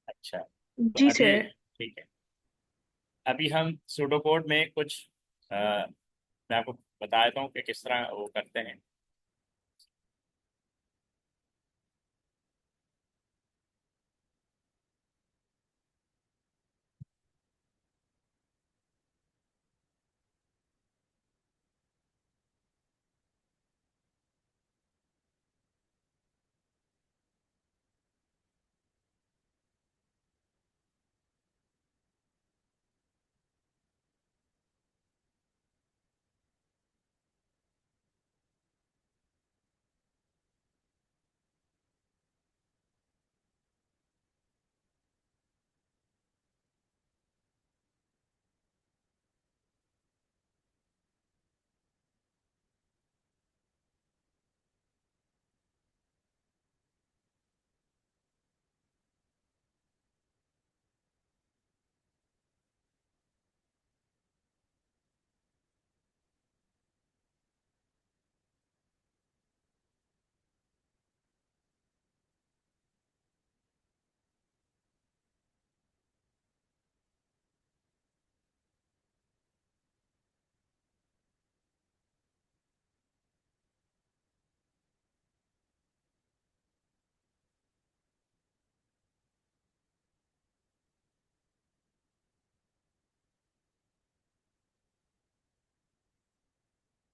अच्छा, तो जी अभी सर। ठीक है। अभी हम सूडोकोड में कुछ मैं आपको बता देता हूँ कि किस तरह वो करते हैं।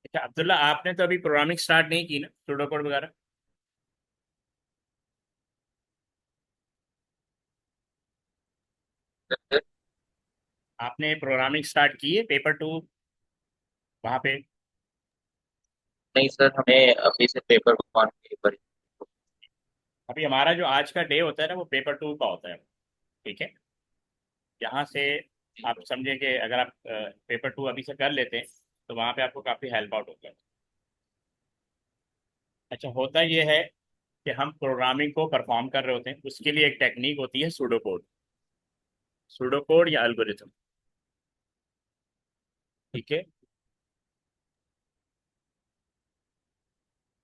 अच्छा अब्दुल्ला, आपने तो अभी प्रोग्रामिंग स्टार्ट नहीं की ना, सूडोकोड वगैरह? आपने प्रोग्रामिंग स्टार्ट की है पेपर टू वहाँ पे? नहीं सर, हमें अभी से पेपर वन पेपर। अभी हमारा जो आज का डे होता है ना, वो पेपर टू का होता है। ठीक है। यहाँ से आप समझे कि अगर आप पेपर टू अभी से कर लेते हैं तो वहाँ पे आपको काफ़ी हेल्प आउट होता है। अच्छा, होता ये है कि हम प्रोग्रामिंग को परफॉर्म कर रहे होते हैं, उसके लिए एक टेक्निक होती है सूडोकोड। सूडोकोड या एल्गोरिथम। ठीक है।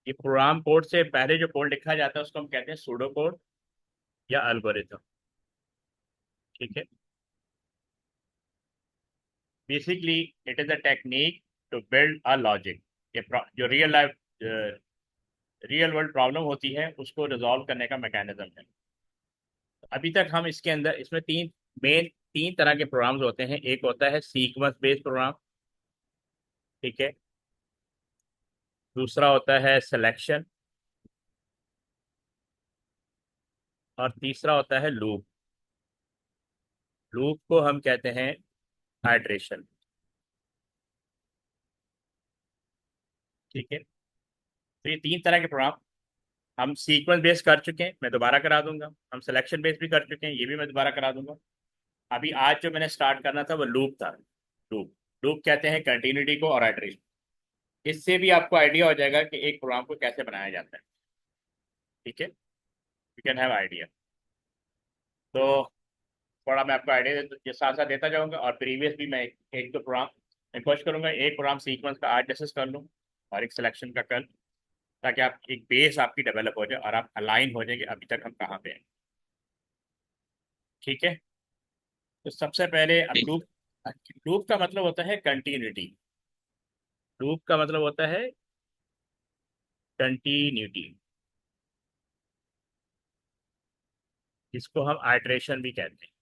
ये प्रोग्राम कोड से पहले जो कोड लिखा जाता है उसको हम कहते हैं सूडोकोड या एल्गोरिथम। ठीक है। Basically it is a technique to build a logic. ये जो real life real world problem होती है उसको रिजॉल्व करने का मैकेनिज्म है। अभी तक हम इसके अंदर इसमें तीन तरह के प्रोग्राम्स होते हैं। एक होता है सीक्वेंस बेस्ड प्रोग्राम। ठीक है। दूसरा होता है सिलेक्शन। और तीसरा होता है लूप। लूप को हम कहते हैं हाइड्रेशन। ठीक है। तो ये तीन तरह के प्रोग्राम हम सीक्वेंस बेस्ड कर चुके हैं, मैं दोबारा करा दूंगा। हम सिलेक्शन बेस्ड भी कर चुके हैं, ये भी मैं दोबारा करा दूंगा। अभी आज जो मैंने स्टार्ट करना था वो लूप था। लूप लूप कहते हैं कंटिन्यूटी को और हाइड्रेशन। इससे भी आपको आइडिया हो जाएगा कि एक प्रोग्राम को कैसे बनाया जाता है। ठीक है, यू कैन हैव आइडिया। तो थोड़ा मैं आपको आइडिया के साथ साथ देता जाऊंगा, और प्रीवियस भी मैं एक दो प्रोग्राम मैं कोशिश करूंगा एक प्रोग्राम सीक्वेंस का आज डिस्कस कर लूँ और एक सिलेक्शन का कल, ताकि आप एक बेस आपकी डेवलप हो जाए और आप अलाइन हो जाए कि अभी तक हम कहाँ पे हैं। ठीक है। तो सबसे पहले अब जी लूप। लूप का मतलब होता है कंटिन्यूटी। लूप का मतलब होता है कंटिन्यूटी, जिसको हम आइट्रेशन भी कहते हैं।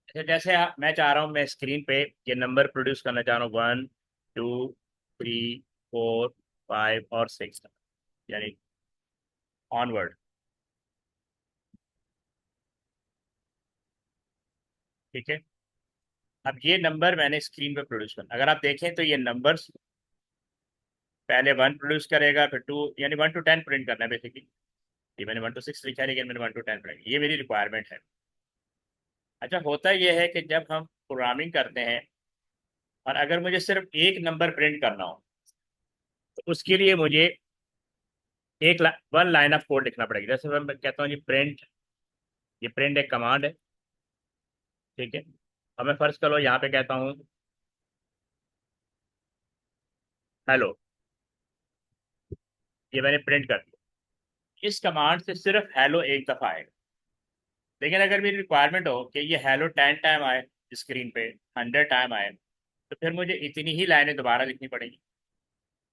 अच्छा, जैसे मैं चाह रहा हूँ, मैं स्क्रीन पे ये नंबर प्रोड्यूस करना चाह रहा हूँ, 1 2 3 4 5 और 6, यानी ऑनवर्ड। ठीक है। अब ये नंबर मैंने स्क्रीन पे प्रोड्यूस करना, अगर आप देखें तो ये नंबर्स पहले वन प्रोड्यूस करेगा, फिर टू, यानी 1 to 10 प्रिंट करना है बेसिकली। ये मैंने 1 to 6 लिखा है, लेकिन मैंने 1 to 10 प्रिंट, ये मेरी रिक्वायरमेंट है। अच्छा, होता यह है कि जब हम प्रोग्रामिंग करते हैं और अगर मुझे सिर्फ एक नंबर प्रिंट करना हो, तो उसके लिए मुझे वन लाइन ऑफ कोड लिखना पड़ेगा। जैसे मैं कहता हूँ ये प्रिंट एक कमांड है। ठीक है। अब मैं फर्ज करो यहाँ पे कहता हूँ हेलो। ये मैंने प्रिंट कर दिया। इस कमांड से सिर्फ हेलो एक दफ़ा आएगा। लेकिन अगर मेरी रिक्वायरमेंट हो कि ये हेलो 10 टाइम आए स्क्रीन पे, 100 टाइम आए, तो फिर मुझे इतनी ही लाइनें दोबारा लिखनी पड़ेंगी।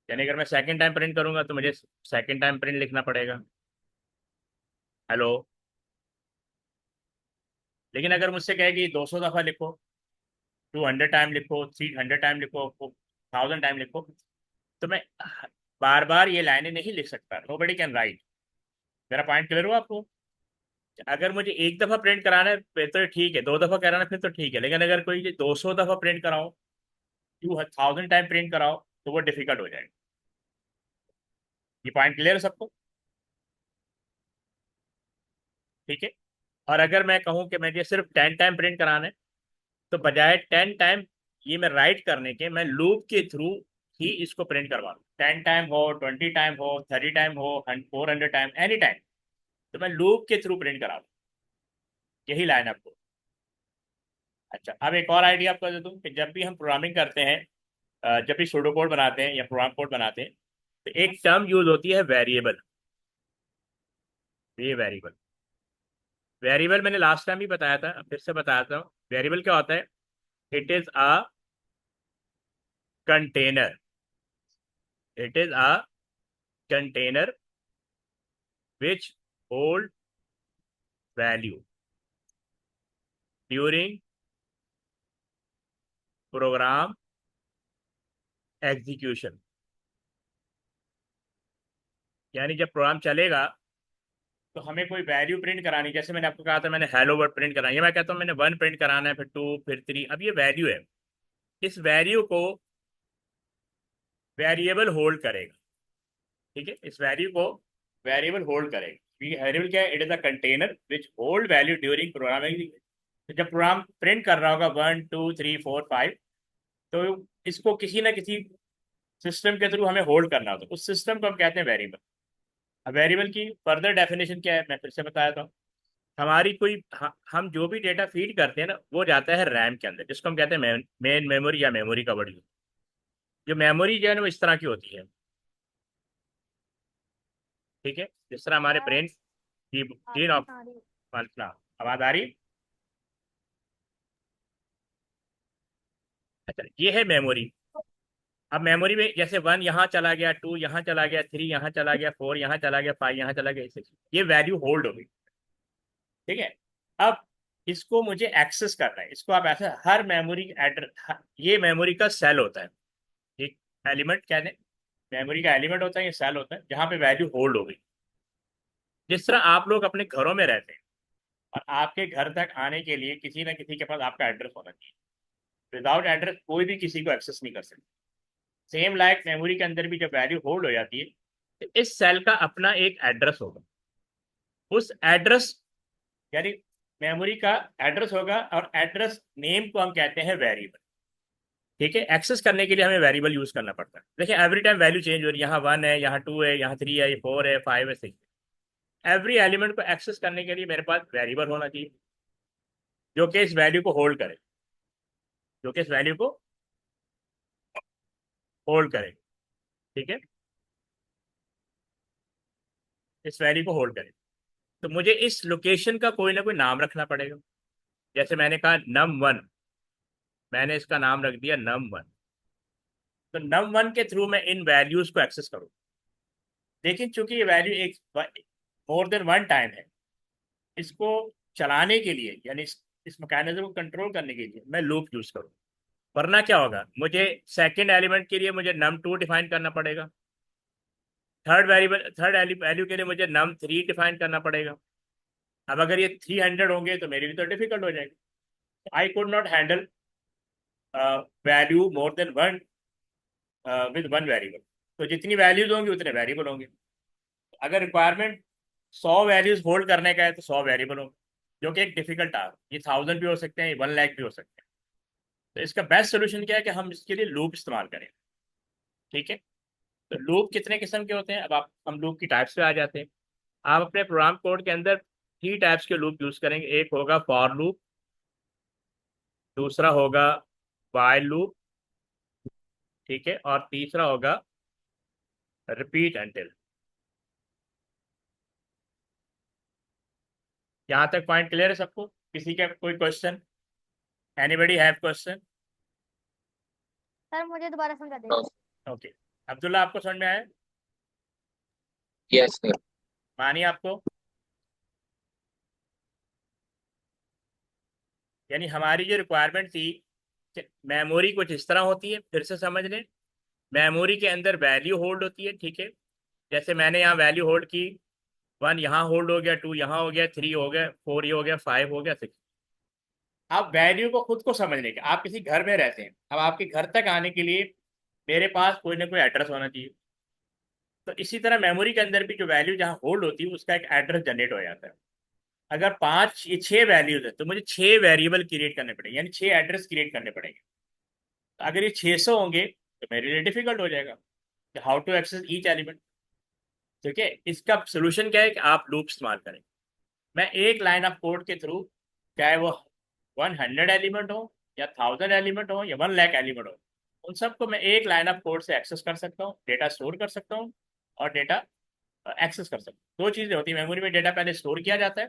यानी अगर मैं सेकंड टाइम प्रिंट करूंगा तो मुझे सेकंड टाइम प्रिंट लिखना पड़ेगा हेलो। लेकिन अगर मुझसे कहे कि 200 दफ़ा लिखो, 200 टाइम लिखो, 300 टाइम लिखो, 1000 टाइम लिखो, तो मैं बार बार ये लाइनें नहीं लिख सकता। Nobody can write. मेरा पॉइंट क्लियर हुआ आपको? अगर मुझे एक दफ़ा प्रिंट कराना है फिर तो ठीक है, 2 दफ़ा कराना है फिर तो ठीक है, लेकिन अगर कोई 200 दफ़ा प्रिंट कराओ, 1000 टाइम प्रिंट कराओ, तो वो डिफिकल्ट हो जाएगा। ये पॉइंट क्लियर है सबको? ठीक है। और अगर मैं कहूँ कि मुझे सिर्फ 10 टाइम प्रिंट कराना है, तो बजाय 10 टाइम ये मैं राइट करने के, मैं लूप के थ्रू ही इसको प्रिंट करवा लूँ। 10 टाइम हो, 20 टाइम हो, 30 टाइम हो, 400 टाइम, एनी टाइम, तो मैं लूप के थ्रू प्रिंट करा दूँ। यही लाइन आपको। अच्छा, अब एक और आइडिया आपको दे दूँ कि जब भी हम प्रोग्रामिंग करते हैं, जब भी सूडो कोड बनाते हैं या प्रोग्राम कोड बनाते हैं, तो एक टर्म यूज होती है वेरिएबल। ये वेरिएबल, वेरिएबल मैंने लास्ट टाइम भी बताया था, अब फिर से बताता हूँ। वेरिएबल क्या होता है? It is a container. It is a container which hold value during program execution। यानी जब प्रोग्राम चलेगा तो हमें कोई वैल्यू प्रिंट करानी, जैसे मैंने आपको कहा था मैंने हेलो वर्ड प्रिंट कराना है, मैं कहता हूँ मैंने 1 प्रिंट कराना है, फिर 2, फिर 3, अब ये वैल्यू है। इस वैल्यू को वेरिएबल होल्ड करेगा। ठीक है, इस वैल्यू को वेरिएबल होल्ड करेगा। वेरिएबल क्या है? It is a container which hold value during programming. तो जब प्रोग्राम प्रिंट कर रहा होगा 1, 2, 3, 4, 5, तो इसको किसी ना किसी सिस्टम के थ्रू हमें होल्ड करना होता है। उस सिस्टम को हम कहते हैं वेरिएबल। अब वेरिएबल की फर्दर डेफिनेशन क्या है, मैं फिर से बताया था। हमारी कोई हम जो भी डेटा फीड करते हैं ना, वो जाता है रैम के अंदर, जिसको हम कहते हैं मेन मेमोरी या मेमोरी का वर्ड। जो मेमोरी जो है ना वो इस तरह की होती है। ठीक है, जिस तरह हमारे ब्रेन की तीन ऑफ कल्पना। आवाज आ रही? अच्छा, ये है मेमोरी। अब मेमोरी में जैसे 1 यहाँ चला गया, 2 यहाँ चला गया, 3 यहाँ चला गया, 4 यहाँ चला गया, 5 यहाँ चला गया, 6, ये वैल्यू होल्ड हो गई। ठीक है। अब इसको मुझे एक्सेस करना है। इसको आप ऐसे हर मेमोरी एड्रेस, ये मेमोरी का सेल होता है, एक एलिमेंट कहने, मेमोरी का एलिमेंट होता है, ये सेल होता है जहाँ पे वैल्यू होल्ड हो गई। जिस तरह आप लोग अपने घरों में रहते हैं और आपके घर तक आने के लिए किसी ना किसी के पास आपका एड्रेस होना चाहिए। विदाउट एड्रेस कोई भी किसी को एक्सेस नहीं कर सकता। सेम लाइक मेमोरी के अंदर भी जब वैल्यू होल्ड हो जाती है, तो इस सेल का अपना एक एड्रेस होगा। उस एड्रेस, यानी मेमोरी का एड्रेस होगा, और एड्रेस नेम को हम कहते हैं वेरिएबल। ठीक है, एक्सेस करने के लिए हमें वेरिएबल यूज करना पड़ता है। देखिए एवरी टाइम वैल्यू चेंज हो रही है, यहाँ 1 है, यहाँ 2 है, यहाँ 3 है, ये 4 है, 5 है, 6। एवरी एलिमेंट को एक्सेस करने के लिए मेरे पास वेरिएबल होना चाहिए जो कि इस वैल्यू को होल्ड करे, जो कि इस वैल्यू को होल्ड करे। ठीक है, इस वैल्यू को होल्ड करे। तो मुझे इस लोकेशन का कोई ना कोई नाम रखना पड़ेगा। जैसे मैंने कहा num1, मैंने इसका नाम रख दिया num1। तो num1 के थ्रू मैं इन वैल्यूज को एक्सेस करूँ। लेकिन चूंकि ये वैल्यू एक मोर देन 1 टाइम है, इसको चलाने के लिए, यानी इस मैकेनिज्म को कंट्रोल करने के लिए मैं लूप यूज करूँ। वरना क्या होगा, मुझे सेकंड एलिमेंट के लिए मुझे num2 डिफाइन करना पड़ेगा, थर्ड वैल्यू के लिए मुझे num3 डिफाइन करना पड़ेगा। अब अगर ये 300 होंगे तो मेरे लिए तो डिफिकल्ट हो जाएगा। I could not handle value more than 1 with 1 variable. तो जितनी वैल्यूज होंगी उतने वेरिएबल होंगे। अगर रिक्वायरमेंट 100 वैल्यूज होल्ड करने का है तो 100 वेरिएबल होंगे, जो कि एक डिफिकल्ट टास्क। ये 1000 भी हो सकते हैं, 1 लाख भी हो सकते हैं। तो इसका बेस्ट सोल्यूशन क्या है कि हम इसके लिए लूप इस्तेमाल करें। ठीक है। तो लूप कितने किस्म के होते हैं, अब आप हम लूप की टाइप्स पे आ जाते हैं। आप अपने प्रोग्राम कोड के अंदर 3 टाइप्स के लूप यूज करेंगे। एक होगा फॉर लूप, दूसरा होगा वाइल लूप, ठीक है, और तीसरा होगा रिपीट एंटिल। यहाँ तक पॉइंट क्लियर है सबको? किसी का कोई question? Anybody have question? Sir मुझे दोबारा समझा नो। देंगे? ओके। अब्दुल्ला, आपको समझ में आया? Yes sir. मानिए आपको, यानी हमारी जो रिक्वायरमेंट थी, मेमोरी कुछ इस तरह होती है, फिर से समझ लें। मेमोरी के अंदर वैल्यू होल्ड होती है, ठीक है। जैसे मैंने यहाँ वैल्यू होल्ड की, 1 यहाँ होल्ड हो गया, 2 यहाँ हो गया, 3 हो गया, 4 ये हो गया, 5 हो गया, 6। आप वैल्यू को खुद को समझने के, आप किसी घर में रहते हैं, अब आपके घर तक आने के लिए मेरे पास कोई ना कोई एड्रेस होना चाहिए। तो इसी तरह मेमोरी के अंदर भी जो वैल्यू जहाँ होल्ड होती है उसका एक एड्रेस जनरेट हो जाता है। अगर 5 ये 6 वैल्यूज है तो मुझे 6 वेरिएबल क्रिएट करने पड़ेंगे, यानी 6 एड्रेस क्रिएट करने पड़ेंगे। तो अगर ये 600 होंगे तो मेरे लिए डिफिकल्ट हो जाएगा how to access each element. ठीक है, इसका सोल्यूशन क्या है कि आप लूप इस्तेमाल करें। मैं एक लाइन ऑफ कोड के थ्रू, चाहे वो 100 एलिमेंट हो या 1000 एलिमेंट हो या 1 लाख एलिमेंट हो, उन सबको मैं एक लाइन ऑफ कोड से एक्सेस कर सकता हूँ, डेटा स्टोर कर सकता हूँ और डेटा एक्सेस कर सकता हूँ। दो चीज़ें होती है मेमोरी में, डेटा पहले स्टोर किया जाता है,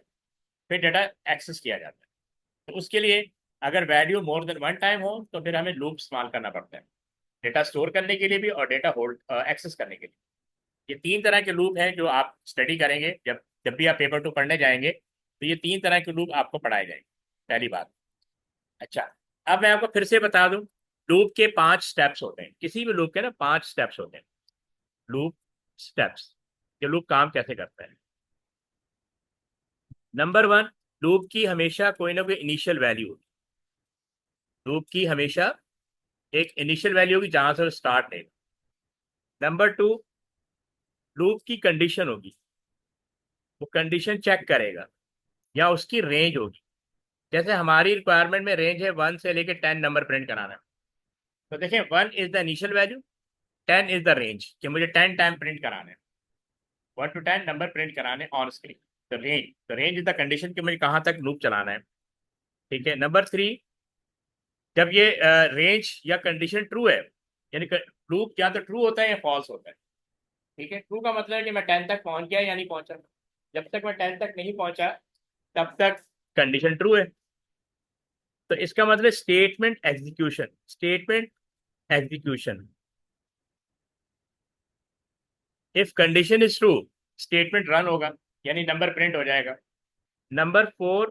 फिर डेटा एक्सेस किया जाता है। तो उसके लिए अगर वैल्यू मोर देन 1 टाइम हो तो फिर हमें लूप इस्तेमाल करना पड़ता है, डेटा स्टोर करने के लिए भी और डेटा होल्ड एक्सेस करने के लिए। ये 3 तरह के लूप हैं जो आप स्टडी करेंगे जब जब भी आप पेपर 2 पढ़ने जाएंगे, तो ये 3 तरह के लूप आपको पढ़ाए जाएंगे, पहली बात। अच्छा, अब मैं आपको फिर से बता दूं, लूप के 5 स्टेप्स होते हैं, किसी भी लूप के ना 5 स्टेप्स होते हैं। लूप स्टेप्स, ये लूप काम कैसे करता है। नंबर 1, लूप की हमेशा कोई ना कोई इनिशियल वैल्यू होगी। लूप की हमेशा एक इनिशियल वैल्यू होगी जहां से स्टार्ट है। नंबर 2, लूप की कंडीशन होगी, वो कंडीशन चेक करेगा, या उसकी रेंज होगी। जैसे हमारी रिक्वायरमेंट में रेंज है 1 से लेकर 10 नंबर प्रिंट कराना है, तो देखें 1 is the initial value, 10 is the range कि मुझे 10 टाइम प्रिंट कराने हैं, 1 to 10 नंबर प्रिंट कराने ऑन स्क्रीन। तो रेंज इज द कंडीशन कि मुझे कहाँ तक लूप चलाना है। ठीक है। नंबर 3, जब ये रेंज या कंडीशन ट्रू है, यानी लूप या तो ट्रू होता है या फॉल्स होता है। ठीक है, ट्रू का मतलब है कि मैं 10 तक पहुंच गया या नहीं पहुंचा। जब तक मैं 10 तक नहीं पहुंचा तब तक कंडीशन ट्रू है। तो इसका मतलब statement execution, statement execution. If condition is true, statement run होगा, यानी नंबर प्रिंट हो जाएगा। नंबर 4,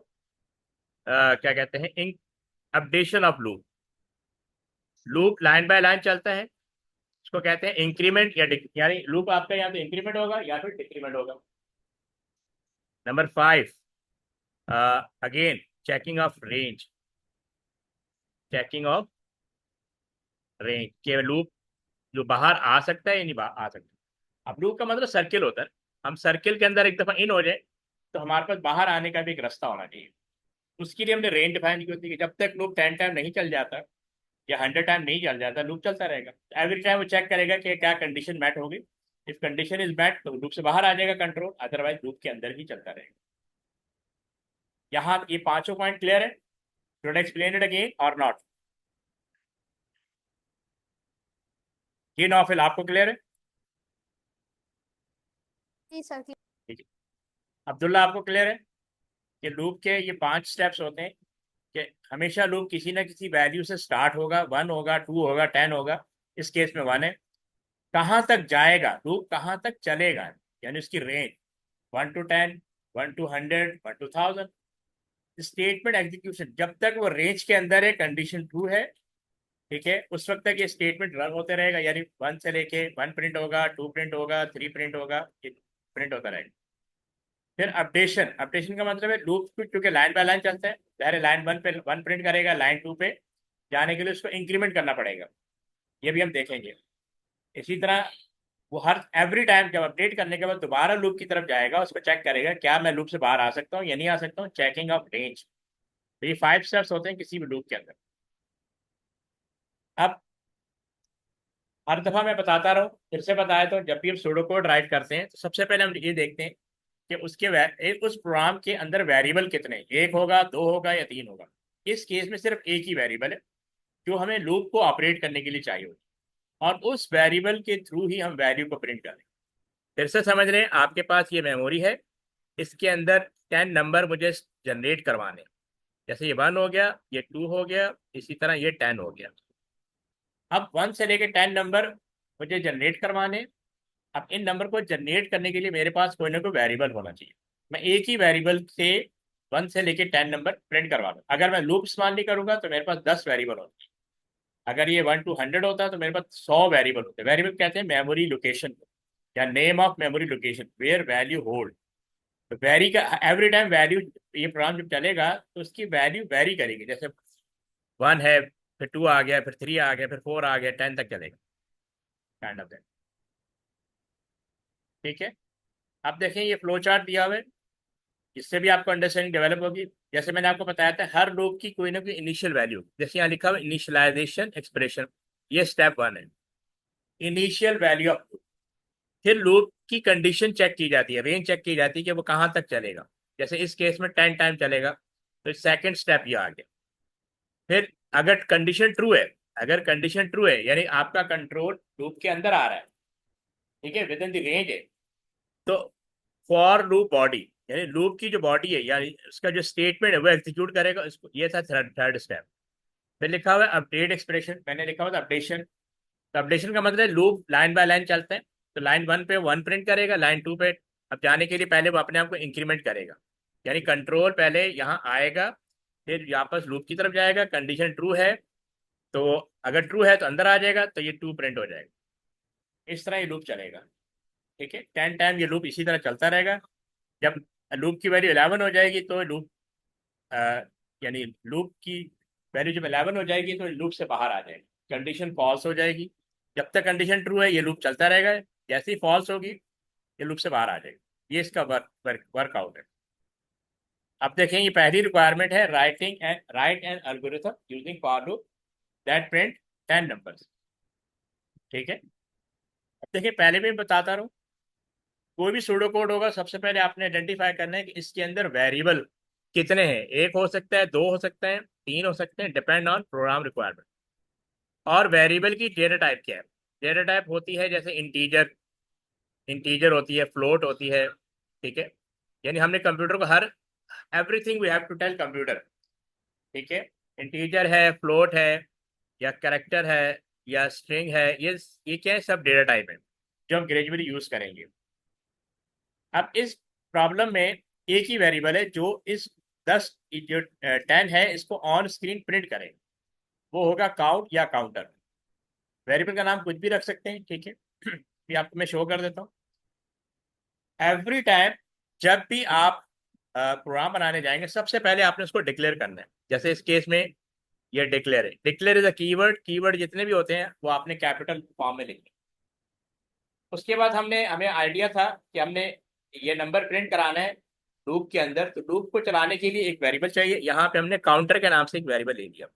क्या कहते हैं, updation of loop. Loop line by line चलता है, इसको कहते हैं इंक्रीमेंट या यानी लूप आपका या तो इंक्रीमेंट होगा या फिर डिक्रीमेंट होगा। Number 5, again checking of range, checking of range के लूप जो बाहर आ सकता है या नहीं आ सकता। अब लूप का मतलब सर्किल होता है, हम सर्किल के अंदर एक दफा इन हो जाए तो हमारे पास बाहर आने का भी एक रास्ता होना चाहिए। उसके लिए हमने रेंज डिफाइन की होती है कि जब तक लूप 10 टाइम नहीं चल जाता या 100 टाइम नहीं चल जाता, लूप चलता रहेगा। एवरी टाइम वो चेक करेगा कि क्या कंडीशन मैट होगी। इफ कंडीशन इज मैट तो लूप से बाहर आ जाएगा कंट्रोल, अदरवाइज लूप के अंदर ही चलता रहेगा। यहाँ ये पांचों पॉइंट क्लियर है? शुड एक्सप्लेन इट अगेन और नॉट? ये नॉफिल आपको क्लियर है? जी सर। ठीक है। अब्दुल्ला, आपको क्लियर है कि लूप के ये 5 स्टेप्स होते हैं कि हमेशा लूप किसी ना किसी वैल्यू से स्टार्ट होगा, 1 होगा, 2 होगा, 10 होगा। इस केस में 1 है। कहाँ तक जाएगा लूप, कहाँ तक चलेगा, यानी उसकी range 1 to 10, 1 to 100, 1 to 1000। Statement execution, जब तक वो रेंज के अंदर है, कंडीशन ट्रू है, ठीक है, उस वक्त तक ये स्टेटमेंट रन होते रहेगा, यानी 1 से लेके 1 प्रिंट होगा, 2 प्रिंट होगा, 3 प्रिंट होगा, ये प्रिंट होता रहेगा। फिर अपडेशन, अपडेशन का मतलब है लूप क्योंकि लाइन बाय लाइन चलता है, पहले लाइन 1 पे 1 प्रिंट करेगा, लाइन 2 पे जाने के लिए उसको इंक्रीमेंट करना पड़ेगा, ये भी हम देखेंगे। इसी तरह वो हर एवरी टाइम जब अपडेट करने के बाद दोबारा लूप की तरफ जाएगा, उसको चेक करेगा क्या मैं लूप से बाहर आ सकता हूँ या नहीं आ सकता हूँ, चेकिंग ऑफ रेंज। तो ये 5 स्टेप्स होते हैं किसी भी लूप के अंदर। अब हर दफा मैं बताता रहूँ, फिर से बताया, तो जब भी हम सूडो कोड राइट करते हैं तो सबसे पहले हम ये देखते हैं कि उस प्रोग्राम के अंदर वेरिएबल कितने, 1 होगा, 2 होगा या 3 होगा। इस केस में सिर्फ एक ही वेरिएबल है जो हमें लूप को ऑपरेट करने के लिए चाहिए होती है, और उस वेरिएबल के थ्रू ही हम वैल्यू को प्रिंट करें। फिर से समझ रहे हैं, आपके पास ये मेमोरी है, इसके अंदर 10 नंबर मुझे जनरेट करवाने। जैसे ये 1 हो गया, ये 2 हो गया, इसी तरह ये 10 हो गया। अब 1 से लेके 10 नंबर मुझे जनरेट करवाने। अब इन नंबर को जनरेट करने के लिए मेरे पास कोई ना कोई वेरिएबल होना चाहिए। मैं एक ही वेरिएबल से 1 से लेके 10 नंबर प्रिंट करवा दूँ। अगर मैं लूप इस्तेमाल नहीं करूंगा तो मेरे पास 10 वेरिएबल होते हैं। अगर ये 1 to 100 होता तो मेरे पास 100 वेरिएबल होते। वेरिएबल कहते हैं मेमोरी लोकेशन या name of memory location where value hold. तो वेरी का एवरी टाइम वैल्यू, ये प्रोग्राम जब चलेगा तो उसकी वैल्यू वेरी करेगी। जैसे 1 है, फिर 2 आ गया, फिर 3 आ गया, फिर 4 आ गया, 10 तक चलेगा, काइंड ऑफ दैट। ठीक है। अब देखें ये फ्लो चार्ट दिया हुआ है, इससे भी आपको अंडरस्टैंडिंग डेवलप होगी। जैसे मैंने आपको बताया था हर लूप की कोई ना कोई इनिशियल वैल्यू, जैसे यहाँ लिखा हुआ इनिशियलाइजेशन एक्सप्रेशन, ये स्टेप 1 है, इनिशियल वैल्यू ऑफ। फिर लूप की कंडीशन चेक की जाती है, रेंज चेक की जाती है कि वो कहाँ तक चलेगा। जैसे इस केस में 10 टाइम चलेगा, तो सेकंड स्टेप ये आ गया। फिर अगर कंडीशन ट्रू है, अगर कंडीशन ट्रू है यानी आपका कंट्रोल लूप के अंदर आ रहा है, ठीक है, विद इन द रेंज है, तो फॉर लूप बॉडी यानी लूप की जो बॉडी है यानी उसका जो स्टेटमेंट है वो एग्जीक्यूट करेगा इसको। ये था थर्ड स्टेप। फिर लिखा हुआ है अपडेट एक्सप्रेशन, मैंने लिखा हुआ था अपडेशन। तो अपडेशन का मतलब है लूप लाइन बाय लाइन चलते हैं। तो लाइन 1 पे 1 प्रिंट करेगा, लाइन 2 पे अब जाने के लिए पहले वो अपने आप को इंक्रीमेंट करेगा, यानी कंट्रोल पहले यहाँ आएगा, फिर वापस लूप की तरफ जाएगा। कंडीशन ट्रू है तो अगर ट्रू है तो अंदर आ जाएगा, तो ये 2 प्रिंट हो जाएगा। इस तरह ये लूप चलेगा। ठीक है, 10 टाइम ये लूप इसी तरह चलता रहेगा। जब लूप की वैल्यू 11 हो जाएगी तो लूप यानी लूप की वैल्यू जब 11 हो जाएगी तो लूप से बाहर आ जाएगी, कंडीशन फॉल्स हो जाएगी। जब तक कंडीशन ट्रू है ये लूप चलता रहेगा, जैसे ही फॉल्स होगी ये लूप से बाहर आ जाएगी। ये इसका वर्कआउट है। अब देखें ये पहली रिक्वायरमेंट है, right an algorithm using for loop that print 10 numbers. ठीक है। अब देखिए पहले भी बताता रहूँ, कोई भी सूडो कोड होगा सबसे पहले आपने आइडेंटिफाई करना है कि इसके अंदर वेरिएबल कितने हैं। एक हो सकता है, दो हो सकते हैं, तीन हो सकते हैं, डिपेंड ऑन प्रोग्राम रिक्वायरमेंट। और वेरिएबल की डेटा टाइप क्या है। डेटा टाइप होती है जैसे इंटीजर, इंटीजर होती है, फ्लोट होती है। ठीक है, यानी हमने कंप्यूटर को हर everything we have to tell computer. ठीक है, इंटीजर है, फ्लोट है, या कैरेक्टर है, या स्ट्रिंग है, ये क्या है, सब डेटा टाइप है जो हम ग्रेजुअली यूज करेंगे। अब इस प्रॉब्लम में एक ही वेरिएबल है जो इस 10 जो 10 है इसको ऑन स्क्रीन प्रिंट करे, वो होगा काउंट या काउंटर। वेरिएबल का नाम कुछ भी रख सकते हैं। ठीक है, ये आपको मैं शो कर देता हूँ। एवरी टाइम जब भी आप प्रोग्राम बनाने जाएंगे सबसे पहले आपने उसको डिक्लेयर करना है। जैसे इस केस में ये डिक्लेयर है, declare is a keyword. Keyword जितने भी होते हैं वो आपने कैपिटल फॉर्म में लिखने। उसके बाद हमें आइडिया था कि हमने ये नंबर प्रिंट कराना है लूप के अंदर, तो लूप को चलाने के लिए एक वेरिएबल चाहिए। यहाँ पे हमने काउंटर के नाम से एक वेरिएबल ले लिया।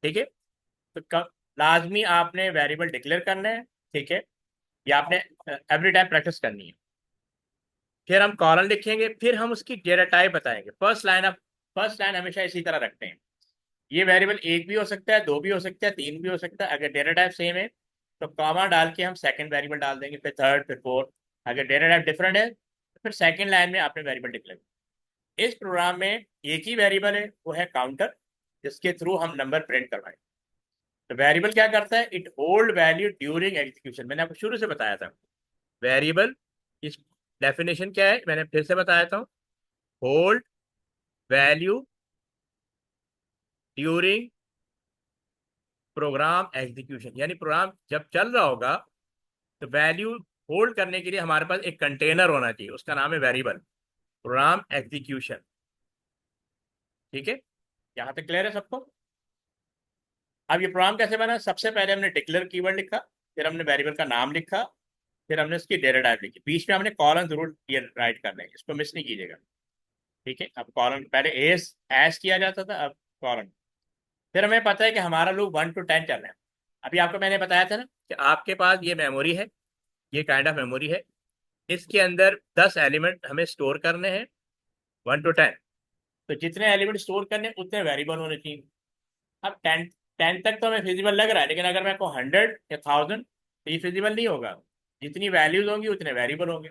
ठीक है, तो लाजमी आपने वेरिएबल डिक्लेयर करना है। ठीक है, ये आपने एवरी टाइम प्रैक्टिस करनी है। फिर हम कॉलन लिखेंगे, फिर हम उसकी डेटा टाइप बताएंगे। फर्स्ट लाइन हमेशा इसी तरह रखते हैं। ये वेरिएबल एक भी हो सकता है, दो भी हो सकता है, तीन भी हो सकता है। अगर डेटा टाइप सेम है तो कॉमा डाल के हम सेकंड वेरिएबल डाल देंगे, फिर थर्ड, फिर फोर्थ। अगर डेटा टाइप डिफरेंट है तो फिर सेकंड लाइन में आपने वेरिएबल डिक्लेयर। इस प्रोग्राम में एक ही वेरिएबल है, वो है काउंटर, जिसके थ्रू हम नंबर प्रिंट करवाएं। तो वेरिएबल क्या करता है, it hold value during execution. मैंने आपको शुरू से बताया था वेरिएबल इस डेफिनेशन क्या है, मैंने फिर से बताया था। Hold value during program execution, यानी प्रोग्राम जब चल रहा होगा तो वैल्यू होल्ड करने के लिए हमारे पास एक कंटेनर होना चाहिए, उसका नाम है वेरिएबल, प्रोग्राम एग्जीक्यूशन। ठीक है, यहां तक क्लियर है सबको। अब ये प्रोग्राम कैसे बना, सबसे पहले हमने डिक्लेयर कीवर्ड लिखा, फिर हमने वेरिएबल का नाम लिखा, फिर हमने उसकी डेटा टाइप लिखी। बीच में हमने कॉलन जरूर राइट करना है, इसको मिस नहीं कीजिएगा। ठीक है, अब कॉलन पहले एस एस किया जाता था, अब कॉलन। फिर हमें पता है कि हमारा लूप 1 to 10 चल रहा है। अभी आपको मैंने बताया था ना कि आपके पास ये मेमोरी है, ये काइंड ऑफ मेमोरी है, इसके अंदर 10 एलिमेंट हमें स्टोर करने हैं 1 to 10। तो जितने एलिमेंट स्टोर करने उतने वेरिएबल होने चाहिए। अब 10 तक तो हमें फिजिबल लग रहा है, लेकिन अगर मैं को 100 या 1000 तो ये फिजिबल नहीं होगा। जितनी वैल्यूज होंगी उतने वेरिएबल होंगे।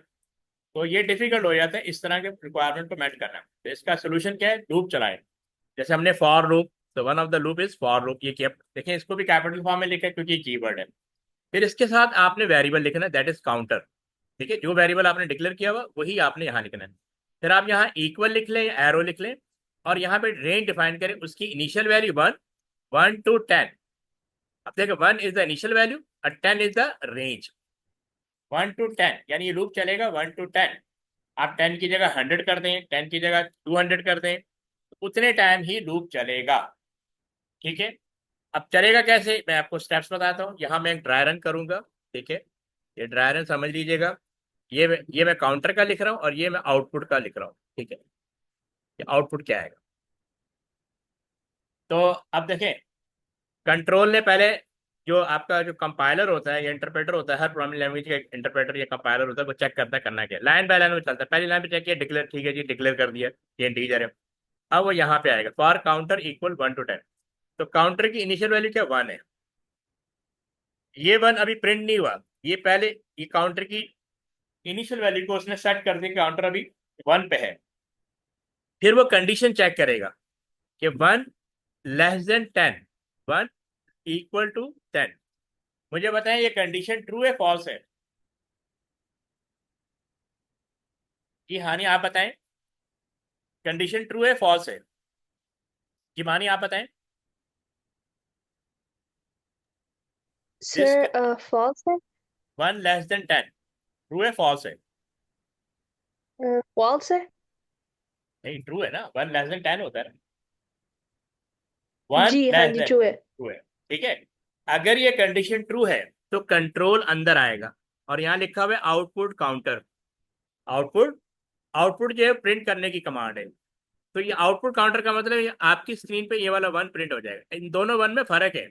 तो ये डिफिकल्ट हो जाता है इस तरह के रिक्वायरमेंट को मैच करना। तो इसका सोल्यूशन क्या है, लूप चलाएं। जैसे हमने फॉर लूप, तो one of the loop is for loop, ये देखें इसको भी कैपिटल फॉर्म में लिखा है क्योंकि कीवर्ड है। फिर इसके साथ आपने वेरिएबल लिखना है, दैट इज काउंटर। ठीक है, जो वेरिएबल आपने डिक्लेयर किया हुआ वही आपने यहाँ लिखना है। फिर आप यहाँ इक्वल लिख लें या एरो लिख लें, और यहाँ पे रेंज डिफाइन करें, उसकी इनिशियल वैल्यू 1 to 10। अब देखो 1 इज द इनिशियल वैल्यू और 10 इज द रेंज। 1 to 10 यानी ये लूप चलेगा 1 to 10। आप 10 की जगह 100 कर दें, 10 की जगह 200 कर दें, तो उतने टाइम ही लूप चलेगा। ठीक है, अब चलेगा कैसे, मैं आपको स्टेप्स बताता हूँ। यहाँ मैं एक ड्राई रन करूंगा। ठीक है, ये ड्राई रन समझ लीजिएगा। ये मैं काउंटर का लिख रहा हूँ और ये मैं आउटपुट का लिख रहा हूँ। ठीक है, ये आउटपुट क्या आएगा। तो अब देखें, कंट्रोल ने पहले, जो आपका जो कंपाइलर होता है या इंटरप्रेटर होता है, हर प्रोग्रामिंग लैंग्वेज का इंटरप्रेटर या कंपाइलर होता है, वो चेक करता है करना क्या, लाइन बाय लाइन में चलता है। पहली लाइन पे चेक किया, डिक्लेयर, ठीक है जी डिक्लेयर कर दिया, ये इंटीजर है। अब वो यहाँ पे आएगा फॉर काउंटर इक्वल 1 to 10। तो काउंटर की इनिशियल वैल्यू क्या, 1 है। ये 1 अभी प्रिंट नहीं हुआ, ये पहले ये काउंटर की इनिशियल वैल्यू को उसने सेट कर दिया, काउंटर अभी 1 पे है। फिर वो कंडीशन चेक करेगा कि 1 <10, 1 = 10। मुझे बताएं ये कंडीशन ट्रू है फॉल्स है। जी हानि आप बताएं, कंडीशन ट्रू है फॉल्स है। जी मानी आप बताएं। दिस सर फॉल्स है। 1 <10 ट्रू है फॉल्स है। फॉल्स है। नहीं ट्रू है ना, 1 <10 होता है ना, वन जी हाँ लेस जी, देन ट्रू है। ट्रू है। ठीक है, अगर ये कंडीशन ट्रू है तो कंट्रोल अंदर आएगा, और यहाँ लिखा हुआ है आउटपुट काउंटर। आउटपुट, आउटपुट जो है प्रिंट करने की कमांड है। तो ये आउटपुट काउंटर का मतलब ये आपकी स्क्रीन पे ये वाला 1 प्रिंट हो जाएगा। इन दोनों 1 में फर्क है,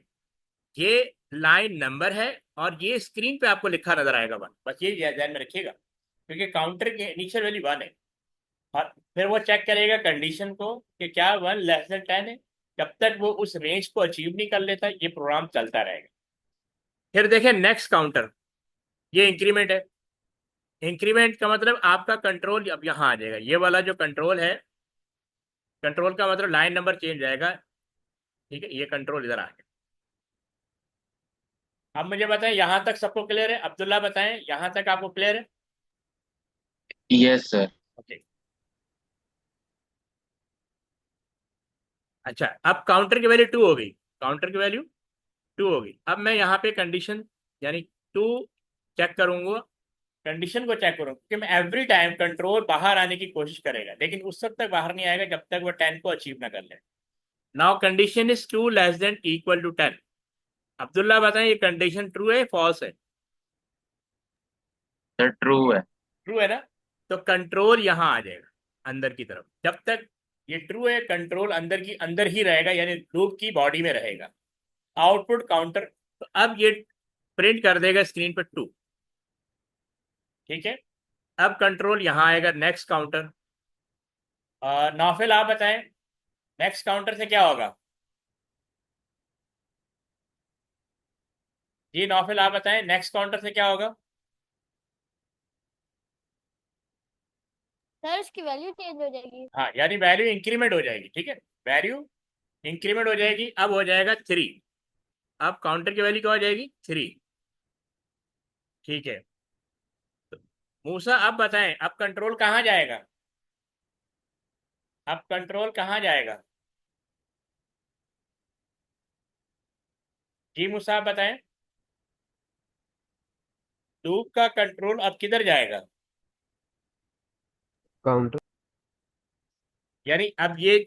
ये लाइन नंबर है और ये स्क्रीन पे आपको लिखा नजर आएगा 1। बस ये ध्यान में रखिएगा, क्योंकि काउंटर की इनिशियल वैल्यू 1 है। और फिर वो चेक करेगा कंडीशन को कि क्या 1 <10 है। जब तक वो उस रेंज को अचीव नहीं कर लेता, ये प्रोग्राम चलता रहेगा। फिर देखें नेक्स्ट काउंटर, ये इंक्रीमेंट है। इंक्रीमेंट का मतलब आपका कंट्रोल अब यहाँ आ जाएगा, ये वाला जो कंट्रोल है, कंट्रोल का मतलब लाइन नंबर चेंज जाएगा। ठीक है, ये कंट्रोल इधर आ गया। अब मुझे बताएं यहाँ तक सबको क्लियर है, अब्दुल्ला बताएं यहाँ तक आपको क्लियर है। Yes sir. ओके, अच्छा अब काउंटर की वैल्यू 2 हो गई, काउंटर की वैल्यू 2 हो गई। अब मैं यहाँ पे कंडीशन यानी 2 चेक करूंगा, कंडीशन को चेक करूंगा, कि मैं एवरी टाइम कंट्रोल बाहर आने की कोशिश करेगा, लेकिन उस वक्त तक बाहर नहीं आएगा जब तक वो 10 को अचीव ना कर ले। Now condition is 2 < <10। अब्दुल्ला बताएं ये कंडीशन ट्रू है फॉल्स है। सर ट्रू है। ट्रू है ना, तो कंट्रोल यहाँ आ जाएगा अंदर की तरफ। जब तक ये ट्रू है, कंट्रोल अंदर की अंदर ही रहेगा, यानी लूप की बॉडी में रहेगा। आउटपुट काउंटर, तो अब ये प्रिंट कर देगा स्क्रीन पर 2। ठीक है, अब कंट्रोल यहाँ आएगा नेक्स्ट काउंटर। नौफिल आप बताएं नेक्स्ट काउंटर से क्या होगा। जी नौफिल आप बताएं नेक्स्ट काउंटर से क्या होगा। सर उसकी वैल्यू चेंज हो जाएगी। हाँ, यानी वैल्यू इंक्रीमेंट हो जाएगी। ठीक है, वैल्यू इंक्रीमेंट हो जाएगी, अब हो जाएगा 3। अब काउंटर की वैल्यू क्या हो जाएगी, 3। ठीक है, तो मूसा अब बताएं अब कंट्रोल कहाँ जाएगा, अब कंट्रोल कहाँ जाएगा। जी मूसा आप बताएं, लूप का कंट्रोल अब किधर जाएगा। काउंटर। यानी अब ये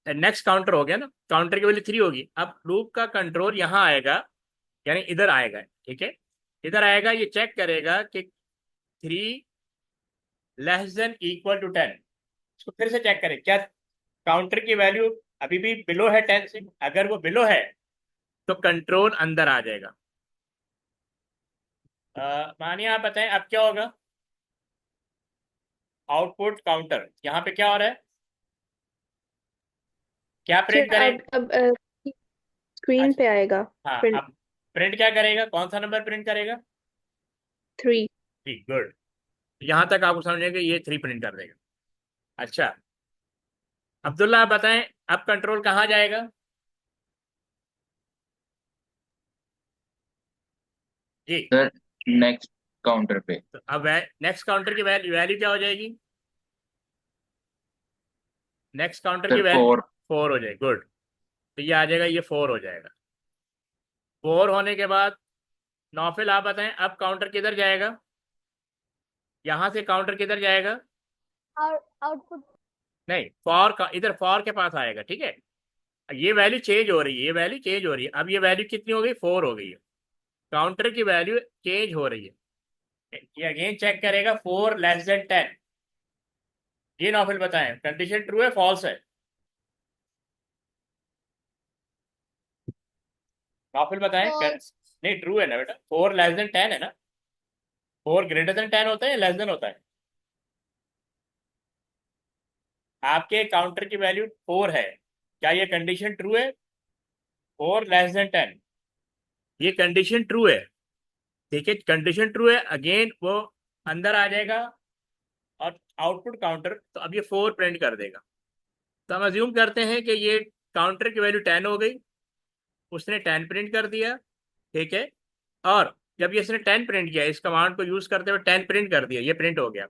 नेक्स्ट काउंटर हो गया ना, काउंटर की वैल्यू 3 होगी, अब लूप का कंट्रोल यहाँ आएगा, यानी इधर आएगा। ठीक है, इधर आएगा, ये चेक करेगा कि 3 < <10। इसको फिर से चेक करें, क्या काउंटर की वैल्यू अभी भी बिलो है 10 से। अगर वो बिलो है तो कंट्रोल अंदर आ जाएगा। मानिए आप बताएं अब क्या होगा। आउटपुट काउंटर यहाँ पे क्या हो रहा है, क्या प्रिंट सर करें। अब स्क्रीन अच्छा, पे आएगा। हाँ प्रिंट अब प्रिंट क्या करेगा, कौन सा नंबर प्रिंट करेगा। 3। ठीक, गुड। यहां तक आपको समझने कि ये 3 प्रिंट कर देगा। अच्छा, अब्दुल्ला आप बताएं, अब कंट्रोल कहाँ जाएगा? जी। सर नेक्स्ट काउंटर पे। तो अब नेक्स्ट काउंटर की वैल्यू वैल्यू क्या हो जाएगी? नेक्स्ट काउंटर की सर वैल्यू 4। 4 हो जाएगी। गुड। तो ये आ जाएगा, ये 4 हो जाएगा। 4 होने के बाद नौफिल आप बताएं, अब काउंटर किधर जाएगा? यहां से काउंटर किधर जाएगा? और आउटपुट नहीं, फॉर का इधर फॉर के पास आएगा, ठीक है। ये वैल्यू चेंज हो रही है, ये वैल्यू चेंज हो रही है। अब ये वैल्यू कितनी हो गई? 4 हो गई है। काउंटर की वैल्यू चेंज हो रही है। ये अगेन चेक करेगा 4 <10। ये नौफिल बताएं, कंडीशन ट्रू है फॉल्स है? नौफिल बताएं फॉल्स। नहीं, ट्रू है ना बेटा, 4 <10 है ना? 4 <10 होता है या लेस देन होता है? आपके काउंटर की वैल्यू 4 है, क्या ये कंडीशन ट्रू है? 4 <10, ये कंडीशन ट्रू है। ठीक है, कंडीशन ट्रू है, अगेन वो अंदर आ जाएगा और आउटपुट काउंटर, तो अब ये 4 प्रिंट कर देगा। तो हम अज्यूम करते हैं कि ये काउंटर की वैल्यू 10 हो गई, उसने 10 प्रिंट कर दिया। ठीक है, और जब ये इसने 10 प्रिंट किया, इस कमांड को यूज करते हुए 10 प्रिंट कर दिया, ये प्रिंट हो गया।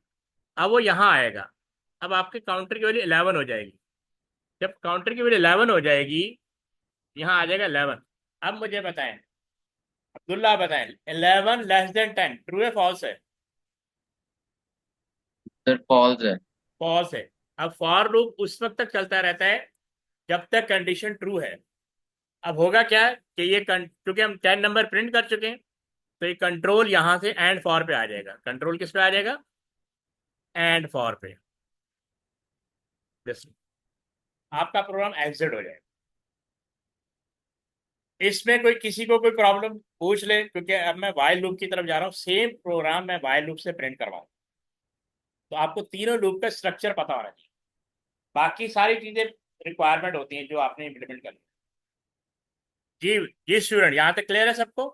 अब वो यहाँ आएगा, अब आपके काउंटर की वैल्यू 11 हो जाएगी। जब काउंटर की वैल्यू 11 हो जाएगी, यहाँ आ जाएगा 11। अब मुझे बताएं, अब्दुल्ला बताएं, 11 <10 ट्रू है फॉल्स है? सर फॉल्स है। फॉल्स है। अब फॉर लूप उस वक्त तक चलता रहता है जब तक कंडीशन ट्रू है। अब होगा क्या कि ये क्योंकि हम 10 नंबर प्रिंट कर चुके हैं, तो ये कंट्रोल यहां से एंड फॉर पे आ जाएगा। कंट्रोल किस पे आ जाएगा? एंड फॉर पे। This- आपका प्रोग्राम एग्जिट हो जाएगा। इसमें कोई किसी को कोई प्रॉब्लम पूछ ले, क्योंकि अब मैं वाइल लूप की तरफ जा रहा हूँ, सेम प्रोग्राम मैं वाइल लूप से प्रिंट करवाऊँ। तो आपको तीनों लूप का स्ट्रक्चर पता होना चाहिए, बाकी सारी चीजें रिक्वायरमेंट होती हैं जो आपने इम्प्लीमेंट करनी। जी। जी स्टूडेंट, यहाँ तक क्लियर है सबको?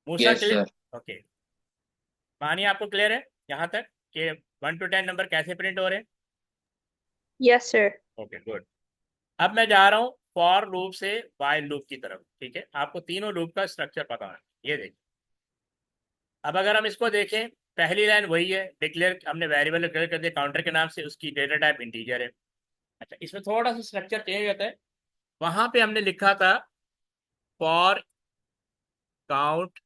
मूसा यस क्लियर? सर। ओके। मानिए आपको क्लियर है यहाँ तक कि 1 to 10 नंबर कैसे प्रिंट हो रहे हैं? Yes, sir. Okay, good. अब मैं जा रहा हूँ फॉर लूप से वाइल लूप की तरफ। ठीक है, आपको तीनों लूप का स्ट्रक्चर पता है। ये देखिए, अब अगर हम इसको देखें, पहली लाइन वही है, डिक्लेयर, हमने वेरिएबल डिक्लेयर कर दिया काउंटर के नाम से, उसकी डेटा टाइप इंटीजर है। अच्छा, इसमें थोड़ा सा स्ट्रक्चर चेंज होता है। वहां पे हमने लिखा था फॉर काउंट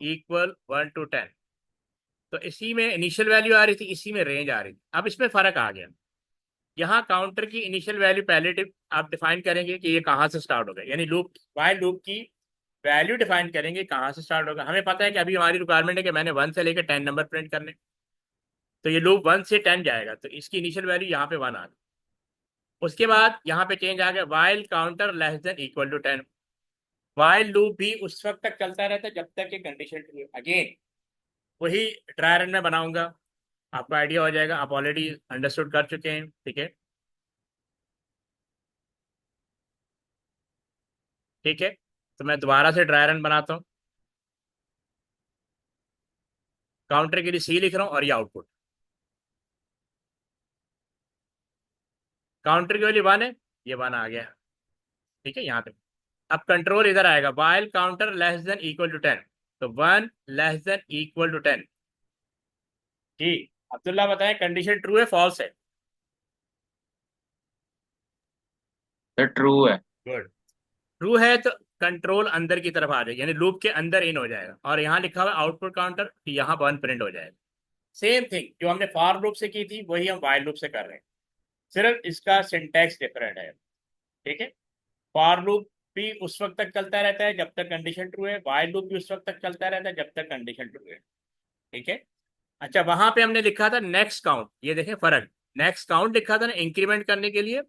इक्वल 1 to 10, तो इसी में इनिशियल वैल्यू आ रही थी, इसी में रेंज आ रही थी। अब इसमें फर्क आ गया, यहाँ काउंटर की इनिशियल वैल्यू पहले आप डिफाइन करेंगे कि ये कहाँ से स्टार्ट होगा, यानी लूप वाइल लूप की वैल्यू डिफाइन करेंगे कहाँ से स्टार्ट होगा। हमें पता है कि अभी हमारी रिक्वायरमेंट है कि मैंने 1 से लेकर 10 नंबर प्रिंट करने, तो ये लूप 1 से 10 जाएगा, तो इसकी इनिशियल वैल्यू यहाँ पे 1 आ गई। उसके बाद यहाँ पे चेंज आ गया, while counter less than equal to 10। While loop भी उस वक्त तक चलता रहता है जब तक ये कंडीशन ट्रू। अगेन वही ट्राई रन में बनाऊंगा, आपको आइडिया हो जाएगा, आप ऑलरेडी अंडरस्टूड कर चुके हैं। ठीक है, ठीक है, तो मैं दोबारा से ड्राई रन बनाता हूँ। काउंटर के लिए सी लिख रहा हूँ और ये आउटपुट, काउंटर की वैल्यू 1 है, ये 1 आ गया। ठीक है, यहाँ तक। अब कंट्रोल इधर आएगा, while counter less than equal to 10, तो 1 < <10। जी। अब्दुल्ला बताएं, कंडीशन ट्रू है फॉल्स है? सर ट्रू है। गुड। ट्रू है तो कंट्रोल अंदर की तरफ आ जाएगा, यानी लूप के अंदर इन हो जाएगा, और यहाँ लिखा हुआ आउटपुट काउंटर, यहाँ 1 प्रिंट हो जाएगा। सेम थिंग जो हमने फॉर लूप से की थी वही हम वाइल लूप से कर रहे हैं, सिर्फ इसका सिंटैक्स डिफरेंट है। ठीक है, फॉर लूप भी उस वक्त तक चलता रहता है जब तक कंडीशन ट्रू है, वाइल लूप भी उस वक्त तक चलता रहता है जब तक कंडीशन ट्रू है। ठीक है। अच्छा, वहां पे हमने लिखा था नेक्स्ट काउंट, ये देखें फर्क, नेक्स्ट काउंट लिखा था ना इंक्रीमेंट करने के लिए,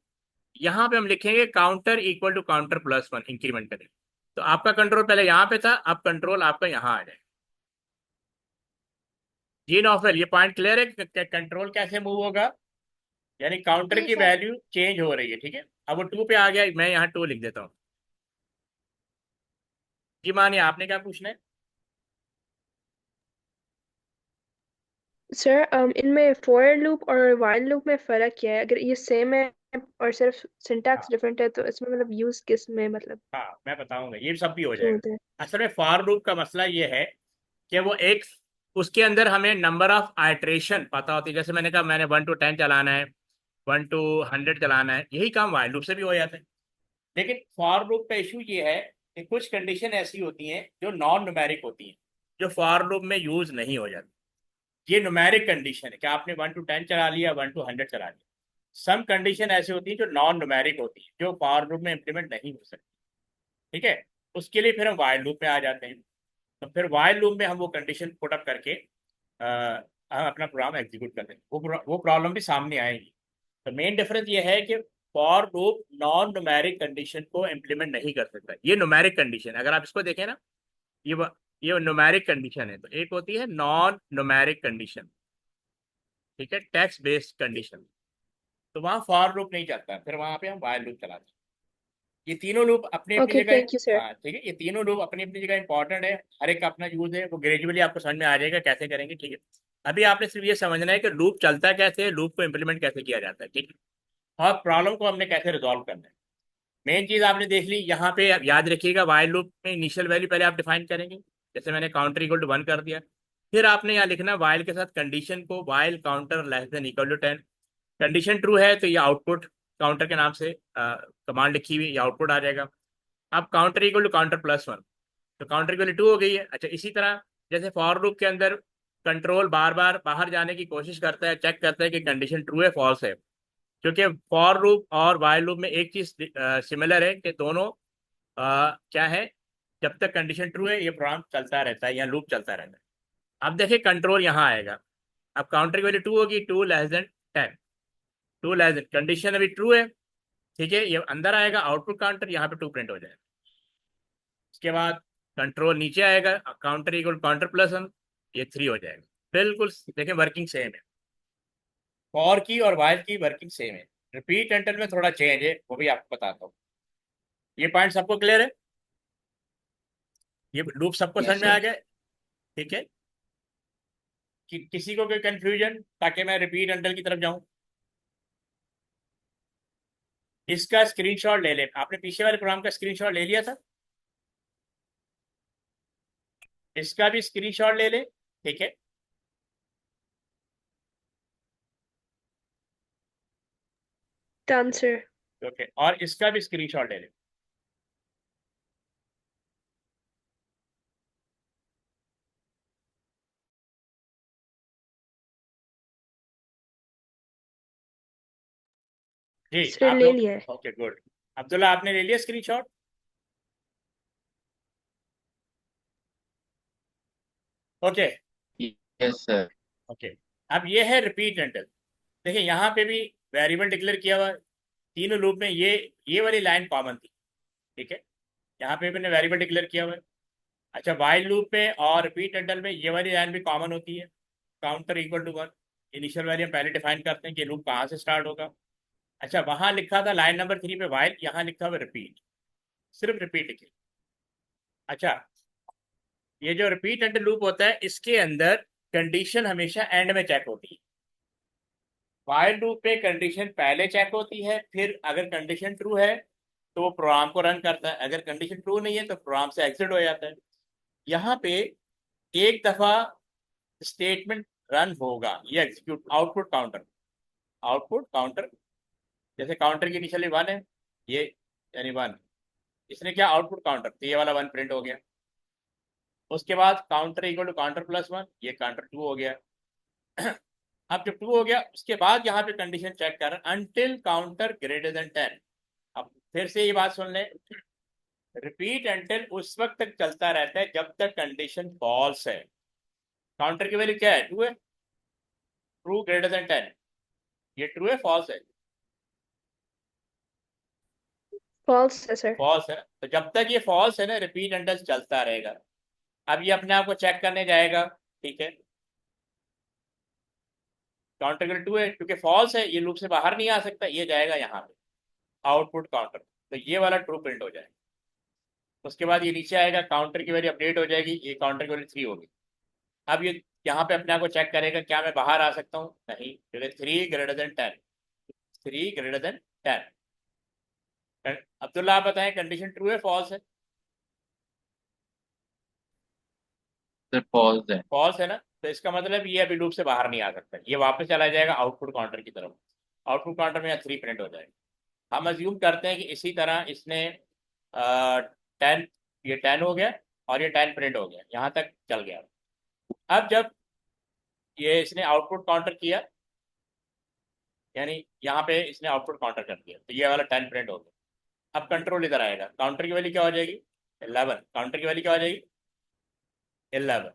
यहाँ पे हम लिखेंगे counter equal to counter plus 1 increment करेंगे। तो आपका कंट्रोल पहले यहाँ पे था, अब कंट्रोल आपका यहाँ आ जाए। जी नौफल, ये पॉइंट क्लियर है कि कंट्रोल कैसे मूव होगा, यानी काउंटर जी की सर। वैल्यू चेंज हो रही है। ठीक है, अब वो 2 पे आ गया, मैं यहाँ 2 लिख देता हूँ। जी मानिए आपने क्या पूछना है? सर इनमें फॉर लूप और while लूप में फर्क क्या है? अगर ये सेम है और सिर्फ सिंटैक्स हाँ डिफरेंट है तो इसमें मतलब यूज किस में मतलब हाँ, मैं बताऊंगा, ये सब भी हो क्यों जाएगा। होता है? असल में फॉर लूप का मसला ये है कि वो एक, उसके अंदर हमें नंबर ऑफ आइट्रेशन पता होती है। जैसे मैंने कहा मैंने 1 to 10 चलाना है, 1 to 100 चलाना है, यही काम वाइल लूप से भी हो जाता है। लेकिन फॉर लूप का इशू ये है कि कुछ कंडीशन ऐसी होती हैं जो नॉन न्यूमेरिक होती हैं, जो फॉर लूप में यूज नहीं हो जाती। ये न्यूमेरिक कंडीशन है कि आपने 1 to 10 चला लिया, 1 to 100 चला लिया। सम कंडीशन ऐसी होती है जो नॉन न्यूमेरिक होती है, जो फॉर लूप में इंप्लीमेंट नहीं हो सकती। ठीक है, उसके लिए फिर हम वाइल लूप में आ जाते हैं। तो फिर वाइल लूप में हम वो कंडीशन पुट अप करके हम अपना प्रोग्राम एग्जीक्यूट करते हैं। वो प्रॉब्लम भी सामने आएगी। तो मेन डिफरेंस ये है कि for loop non numeric condition को इम्प्लीमेंट नहीं कर सकता। ये न्यूमेरिक कंडीशन, अगर आप इसको देखें ना, ये ये न्यूमेरिक कंडीशन है। तो एक होती है नॉन न्यूमेरिक कंडीशन, ठीक है, टेक्स्ट बेस्ड कंडीशन। तो वहाँ फॉर लूप नहीं चलता, फिर वहाँ पे हम वाइल लूप चलाते हैं। ये तीनों लूप अपनी अपनी ओके, जगह, थैंक यू सर। हाँ ठीक है, ये तीनों लूप अपनी अपनी जगह इंपॉर्टेंट है। हर एक का अपना यूज है, वो ग्रेजुअली आपको समझ में आ जाएगा कैसे करेंगे। ठीक है, अभी आपने सिर्फ ये समझना है कि लूप चलता कैसे है, लूप को इम्प्लीमेंट कैसे किया जाता है। ठीक है, और प्रॉब्लम को हमने कैसे रिजॉल्व करना है। मेन चीज आपने देख ली। यहाँ पे आप याद रखिएगा, वाइल लूप में इनिशियल वैल्यू पहले आप डिफाइन करेंगे। जैसे मैंने काउंटर इक्वल टू 1 कर दिया, फिर आपने यहाँ लिखना वाइल के साथ कंडीशन को, while counter less than equal to 10। Condition true है तो ये आउटपुट काउंटर के नाम से कमांड लिखी हुई, ये आउटपुट आ जाएगा। अब counter equal to counter plus 1, तो काउंटर इक्वल टू 2 हो गई है। अच्छा, इसी तरह जैसे फॉर लूप के अंदर कंट्रोल बार बार बाहर जाने की कोशिश करता है, चेक करता है कि कंडीशन ट्रू है फॉल्स है। क्योंकि फॉर लूप और वाइल लूप में एक चीज सिमिलर है कि दोनों क्या है, जब तक कंडीशन ट्रू है ये प्रोग्राम चलता रहता है या लूप चलता रहता है। अब देखिए कंट्रोल यहाँ आएगा। अब काउंटर की वैल्यू 2 होगी, 2 <10। 2 कंडीशन अभी ट्रू है, ठीक है, ये अंदर आएगा आउटपुट काउंटर, यहाँ पे 2 प्रिंट हो जाएगा। उसके बाद कंट्रोल नीचे आएगा, काउंटर इक्वल काउंटर प्लस 1, ये 3 हो जाएगा। बिल्कुल देखें वर्किंग सेम है, फॉर की और वाइल की वर्किंग सेम है। रिपीट एंटर में थोड़ा चेंज है, वो भी आपको बताता हूँ। ये पॉइंट सबको क्लियर है? ये लूप सबको यस समझ में आ सर। गया? ठीक है, कि किसी को कोई कंफ्यूजन, ताकि मैं रिपीट एंटर की तरफ जाऊं। इसका स्क्रीनशॉट ले ले, आपने पीछे वाले प्रोग्राम का स्क्रीनशॉट ले लिया था, इसका भी स्क्रीनशॉट ले ले। ठीक है, डन सर। ओके, और इसका भी स्क्रीनशॉट ले ले। जी सर आप ले लोग, लिया है। Okay good. अब्दुल्ला आपने ले लिया screenshot? Okay yes sir. Okay. अब ये है रिपीट एंटर। देखिए यहाँ पे भी वेरिएबल डिक्लेयर किया हुआ है। तीनों लूप में ये वाली लाइन कॉमन थी। ठीक है, यहाँ पे मैंने वेरिएबल डिक्लेयर किया हुआ है। अच्छा, वाइल लूप में और रिपीट एंटर में ये वाली लाइन भी कॉमन होती है, counter equal to 1। Initial value हम पहले डिफाइन करते हैं कि लूप कहाँ से स्टार्ट होगा। अच्छा, वहां लिखा था लाइन नंबर 3 पे वाइल, यहाँ लिखा हुआ रिपीट, सिर्फ रिपीट लिखे। अच्छा, ये जो रिपीट एंड लूप होता है इसके अंदर कंडीशन हमेशा एंड में चेक होती है। वाइल लूप पे कंडीशन पहले चेक होती है, फिर अगर कंडीशन ट्रू है तो वो प्रोग्राम को रन करता है, अगर कंडीशन ट्रू नहीं है तो प्रोग्राम से एग्जिट हो जाता है। यहाँ पे एक दफा स्टेटमेंट रन होगा, ये execute output counter, output counter. जैसे काउंटर की इनिशियली 1 है, ये यानी 1, इसने क्या आउटपुट काउंटर, तो ये वाला 1 प्रिंट हो गया। उसके बाद counter equal to counter plus 1, ये काउंटर 2 हो गया। अब जब 2 हो गया उसके बाद यहाँ पे कंडीशन चेक कर अनटिल काउंटर ग्रेटर देन 10। अब फिर से ये बात सुन ले, रिपीट अनटिल उस वक्त तक चलता रहता है जब तक कंडीशन फॉल्स है। काउंटर की वैल्यू क्या है, 2 है, ट्रू ग्रेटर देन 10, ये ट्रू है फॉल्स है? फॉल्स है सर। फॉल्स है। तो जब तक ये फॉल्स है ना, रिपीट अनटिल चलता रहेगा। अब ये अपने आप को चेक करने जाएगा। ठीक है, काउंटर के 2 है, क्योंकि फॉल्स है ये लूप से बाहर नहीं आ सकता, ये जाएगा यहाँ पे आउटपुट काउंटर, तो ये वाला ट्रू प्रिंट हो जाएगा। उसके बाद ये नीचे आएगा, काउंटर की वैल्यू अपडेट हो जाएगी, ये काउंटर की वैल्यू 3 होगी। अब ये यहाँ पे अपने आप को चेक करेगा क्या मैं बाहर आ सकता हूँ, नहीं, क्योंकि 3 > 10, 3 > 10। अब्दुल्ला आप बताएं कंडीशन ट्रू है फॉल्स है? सर फॉल्स है। फॉल्स है ना, तो इसका मतलब ये अभी लूप से बाहर नहीं आ सकता, ये वापस चला जाएगा आउटपुट काउंटर की तरफ। आउटपुट काउंटर में यहाँ 3 प्रिंट हो जाएगा। हम अज्यूम करते हैं कि इसी तरह इसने 10, ये 10 हो गया और ये 10 प्रिंट हो गया, यहाँ तक चल गया। अब जब ये इसने आउटपुट काउंटर किया, यानी यहाँ पे इसने आउटपुट काउंटर कर दिया, तो ये वाला 10 प्रिंट हो गया। अब कंट्रोल इधर आएगा, काउंटर की वैल्यू क्या हो जाएगी, 11, काउंटर की वैल्यू क्या हो जाएगी, 11,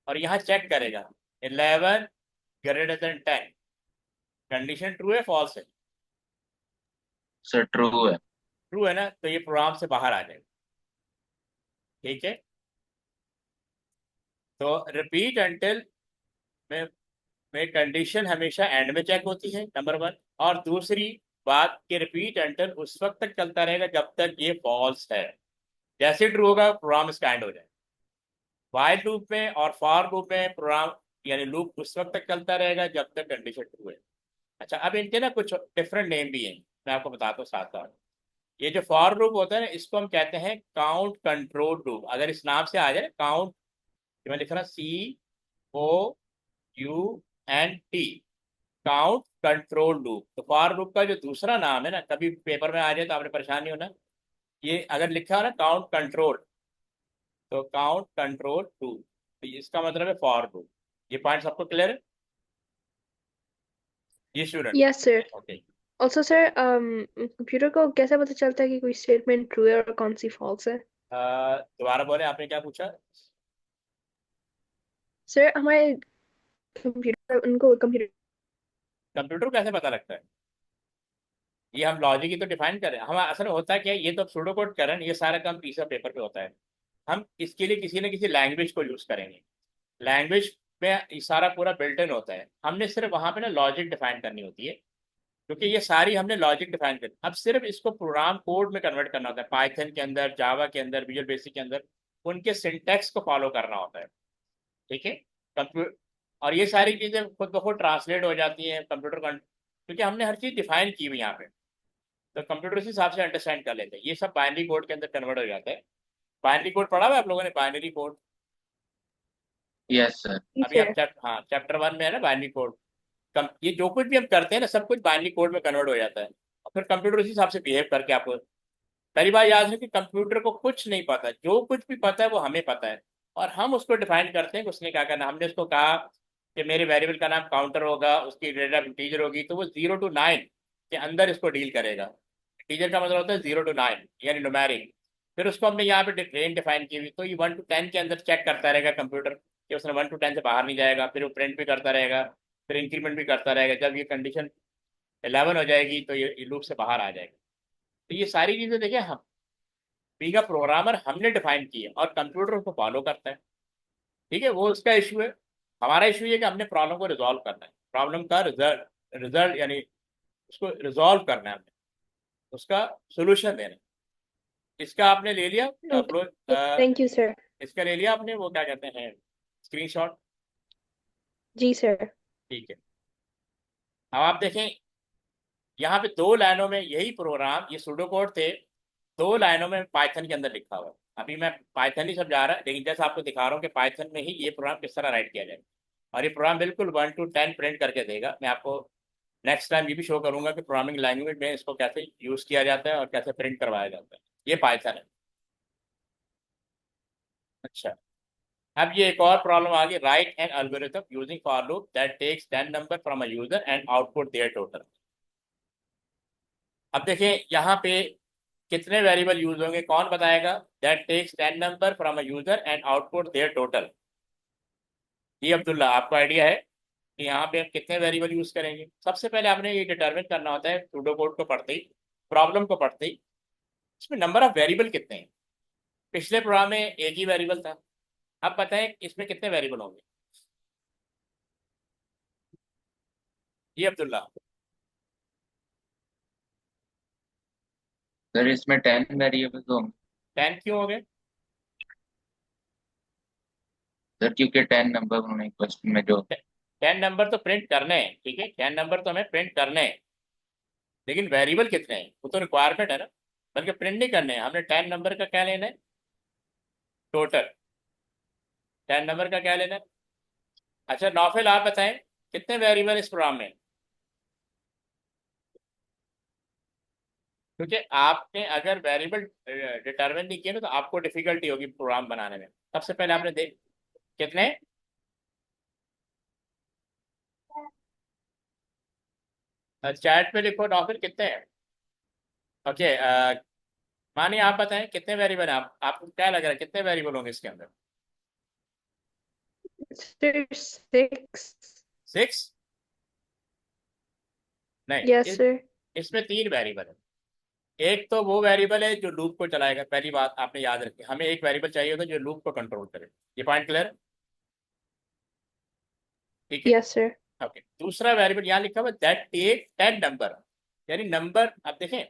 और यहाँ चेक करेगा 11 > 10, कंडीशन ट्रू है फॉल्स है? सर ट्रू है। ट्रू है ना, तो ये प्रोग्राम से बाहर आ जाएगा। ठीक है, तो रिपीट अंटिल में कंडीशन हमेशा एंड में चेक होती है, नंबर 1। और दूसरी बात कि रिपीट अंटिल उस वक्त तक चलता रहेगा जब तक ये फॉल्स है। जैसे ट्रू होगा प्रोग्राम इसका एंड हो जाएगा। वाइल लूप में और फॉर लूप में प्रोग्राम यानी लूप उस वक्त तक चलता रहेगा जब तक कंडीशन ट्रू है। अच्छा, अब इनके ना कुछ डिफरेंट नेम भी हैं, मैं आपको बताता हूँ साथ साथ। ये जो फॉर लूप होता है ना, इसको हम कहते हैं काउंट कंट्रोल लूप। अगर इस नाम से आ जाए काउंट, मैं लिख रहा COUNT, काउंट कंट्रोल लूप। तो फॉर लूप का जो दूसरा नाम है ना, कभी पेपर में आ जाए तो आपने परेशान नहीं होना, ये अगर लिखा हो ना काउंट कंट्रोल, तो काउंट कंट्रोल लूप, तो इसका मतलब है फॉर लूप। ये पॉइंट सबको क्लियर है? ये student, yes sir. Okay. Also sir, computer को कैसे पता चलता है कि कोई स्टेटमेंट ट्रू है और कौन सी फॉल्स है? दोबारा बोले, आपने क्या पूछा? सर हमारे कंप्यूटर, उनको कंप्यूटर। कंप्यूटर को कैसे पता लगता है? ये हम लॉजिक ही तो डिफाइन कर रहे हैं। हम असल में होता क्या है, ये तो सूडो कोड करें, ये सारा काम पीस ऑफ पेपर पे होता है। हम इसके लिए किसी न किसी लैंग्वेज को यूज करेंगे। लैंग्वेज में ये सारा पूरा बिल्ट इन होता है, हमने सिर्फ वहां पे ना लॉजिक डिफाइन करनी होती है, क्योंकि ये सारी हमने लॉजिक डिफाइन कर, अब सिर्फ इसको प्रोग्राम कोड में कन्वर्ट करना होता है, पाइथन के अंदर, जावा के अंदर, विजुअल बेसिक के अंदर, उनके सिंटेक्स को फॉलो करना होता है। ठीक है, कंप्यूटर, और ये सारी चीजें खुद ब खुद ट्रांसलेट हो जाती हैं कंप्यूटर का, क्योंकि हमने हर चीज डिफाइन की हुई यहाँ पे, तो कंप्यूटर उस हिसाब से अंडरस्टैंड कर लेते हैं। ये सब बाइनरी कोड के अंदर कन्वर्ट हो जाता है। बाइनरी कोड पढ़ा हुआ है आप लोगों ने, बाइनरी कोड? Yes sir. जी अभी आप सर। हाँ चैप्टर 1 में है ना बाइनरी कोड। ये जो कुछ भी हम करते हैं ना, सब कुछ बाइनरी कोड में कन्वर्ट हो जाता है, और फिर कंप्यूटर उसी हिसाब से बिहेव करके आपको, पहली बात याद है कि कंप्यूटर को कुछ नहीं पता, जो कुछ भी पता है वो हमें पता है, और हम उसको डिफाइन करते हैं कि उसने क्या करना। हमने उसको कहा कि मेरे वेरिएबल का नाम काउंटर होगा, उसकी डेटा इंटीजर होगी, तो वो 0 to 9 के अंदर इसको डील करेगा। इंटीजर का मतलब होता है 0 to 9 यानी न्यूमेरिक। फिर उसको हमने यहाँ पे रेंज डिफाइन की हुई, तो ये 1 to 10 के अंदर चेक करता रहेगा कंप्यूटर कि उसने 1 to 10 से बाहर नहीं जाएगा, फिर वो प्रिंट भी करता रहेगा, फिर इंक्रीमेंट भी करता रहेगा। जब ये कंडीशन 11 हो जाएगी तो ये लूप से बाहर आ जाएगा। तो ये सारी चीजें देखिए, हम बी का प्रोग्रामर हमने डिफाइन की है और कंप्यूटर उसको फॉलो करता है। ठीक है, वो उसका इशू है। हमारा इशू ये कि हमने प्रॉब्लम को रिजॉल्व करना है, प्रॉब्लम का रिजल्ट रिजल्ट यानी उसको रिजॉल्व करना है, हमने उसका सोल्यूशन देना है। इसका आपने ले लिया upload, okay, thank you sir. इसका ले लिया आपने, वो क्या कहते हैं, स्क्रीनशॉट? जी सर। ठीक है, अब आप देखें यहाँ पे 2 लाइनों में यही प्रोग्राम, ये सूडो कोड थे, 2 लाइनों में पाइथन के अंदर लिखा हुआ है। अभी मैं पाइथन ही समझा रहा, लेकिन जैसे आपको दिखा रहा हूँ कि पाइथन में ही ये प्रोग्राम किस तरह राइट किया जाए, और ये प्रोग्राम बिल्कुल 1 to 10 प्रिंट करके देगा। मैं आपको नेक्स्ट टाइम ये भी शो करूंगा कि प्रोग्रामिंग लैंग्वेज में इसको कैसे यूज किया जाता है और कैसे प्रिंट करवाया जाता है। ये पाइथन है। अच्छा, अब ये एक और प्रॉब्लम आ गई, write an algorithm using for loop that takes 10 number from a user and output their total. अब देखिए यहाँ पे कितने वेरिएबल यूज होंगे, कौन बताएगा? That takes 10 number from a user and output their total. जी अब्दुल्ला, आपको आइडिया है कि यहाँ पे हम कितने वेरिएबल यूज करेंगे? सबसे पहले आपने ये डिटरमिन करना होता है सूडो कोड को पढ़ते ही, प्रॉब्लम को पढ़ते ही, इसमें नंबर ऑफ वेरिएबल कितने हैं। पिछले प्रोग्राम में एक ही वेरिएबल था, अब बताएं इसमें कितने वेरिएबल होंगे? जी अब्दुल्ला। सर इसमें 10 वेरिएबल्स होंगे। 10 क्यों हो गए? सर क्योंकि 10 नंबर उन्होंने क्वेश्चन में जो 10 नंबर तो प्रिंट करने हैं, ठीक है, 10 नंबर तो हमें प्रिंट करने हैं, लेकिन वेरिएबल कितने हैं वो तो रिक्वायरमेंट है ना, बल्कि प्रिंट नहीं करने हैं। हमने 10 नंबर का क्या लेना है, टोटल 10 नंबर का क्या लेना है। अच्छा नौफिल आप बताएं कितने वेरिएबल इस प्रोग्राम में, क्योंकि आपने अगर वेरिएबल डिटरमिन नहीं किया ना तो आपको डिफिकल्टी होगी प्रोग्राम बनाने में। सबसे पहले आपने देख कितने, चैट पे लिखो नौफिल कितने हैं। ओके, मानिए आप बताएं कितने वेरिएबल हैं, आप आपको क्या लग रहा है कितने वेरिएबल होंगे इसके अंदर। Sir, 6. 6 नहीं, Yes, sir. इसमें 3 वेरिएबल है। एक तो वो वेरिएबल है जो लूप को चलाएगा, पहली बात आपने याद रखी, हमें एक वेरिएबल चाहिए होता है जो लूप को कंट्रोल करे। ये पॉइंट क्लियर, ठीक है। Yes, sir. ओके, दूसरा वेरिएबल यहाँ लिखा हुआ दैट टेक 10 नंबर, यानी नंबर। अब देखें,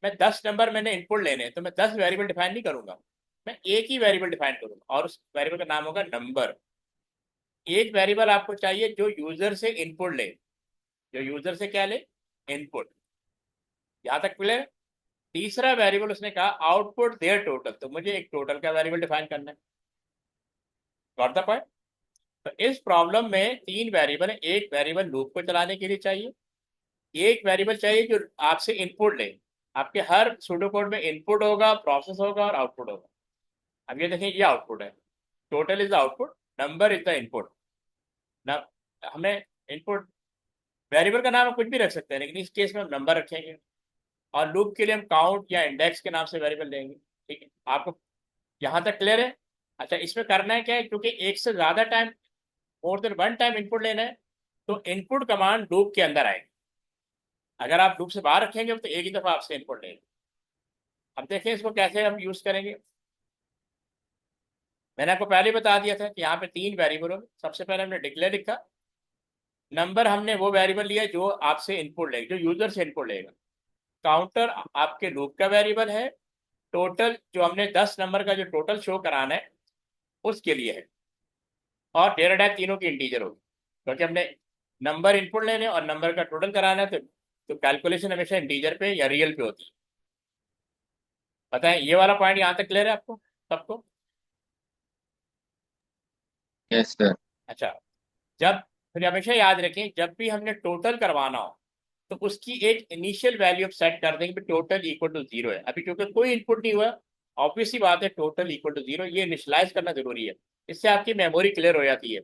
मैं 10 नंबर मैंने इनपुट लेने हैं तो मैं 10 वेरिएबल डिफाइन नहीं करूंगा, मैं एक ही वेरिएबल डिफाइन करूंगा और उस वेरिएबल का नाम होगा नंबर। एक वेरिएबल आपको चाहिए जो यूजर से इनपुट ले, जो यूजर से क्या ले, इनपुट। यहाँ तक क्लियर। तीसरा वेरिएबल उसने कहा आउटपुट देयर टोटल, तो मुझे एक टोटल का वेरिएबल डिफाइन करना है। Got the point. तो इस प्रॉब्लम में 3 वेरिएबल है, एक वेरिएबल लूप को चलाने के लिए चाहिए, एक वेरिएबल चाहिए जो आपसे इनपुट ले। आपके हर सूडो कोड में इनपुट होगा, प्रोसेस होगा और आउटपुट होगा। अब ये देखें, ये आउटपुट है, total is the output, number is the input ना। हमें इनपुट वेरिएबल का नाम हम कुछ भी रख सकते हैं, लेकिन इस केस में हम नंबर रखेंगे और लूप के लिए हम काउंट या इंडेक्स के नाम से वेरिएबल देंगे। ठीक है, आपको यहाँ तक क्लियर है। अच्छा, इसमें करना है क्या है, क्योंकि एक से ज्यादा time, more than one time input लेना है, तो इनपुट कमांड लूप के अंदर आएगी। अगर आप लूप से बाहर रखेंगे तो एक ही दफा आपसे इनपुट लेंगे। अब देखें इसको कैसे हम यूज करेंगे। मैंने आपको पहले बता दिया था कि यहाँ पे 3 वेरिएबल होंगे। सबसे पहले हमने डिक्लेयर लिखा, नंबर हमने वो वेरिएबल लिया जो आपसे इनपुट लेगा, जो यूजर से इनपुट लेगा। काउंटर आपके लूप का वेरिएबल है। टोटल जो हमने 10 नंबर का जो टोटल शो कराना है उसके लिए है। और डेटा टाइप तीनों की इंटीजर होगी, क्योंकि हमने नंबर इनपुट लेने और नंबर का टोटल कराना है, तो कैलकुलेशन हमेशा इंटीजर पे या रियल पे होती है। बताएं ये वाला पॉइंट यहाँ तक क्लियर है आपको सबको। Yes sir. अच्छा, जब फिर हमेशा याद रखें जब भी हमने टोटल करवाना हो तो उसकी एक इनिशियल वैल्यू सेट कर देंगे, टोटल इक्वल टू 0 है। अभी क्योंकि कोई इनपुट नहीं हुआ, ऑब्वियस सी बात है टोटल इक्वल टू 0, ये इनिशियलाइज करना जरूरी है। इससे आपकी मेमोरी क्लियर हो जाती है।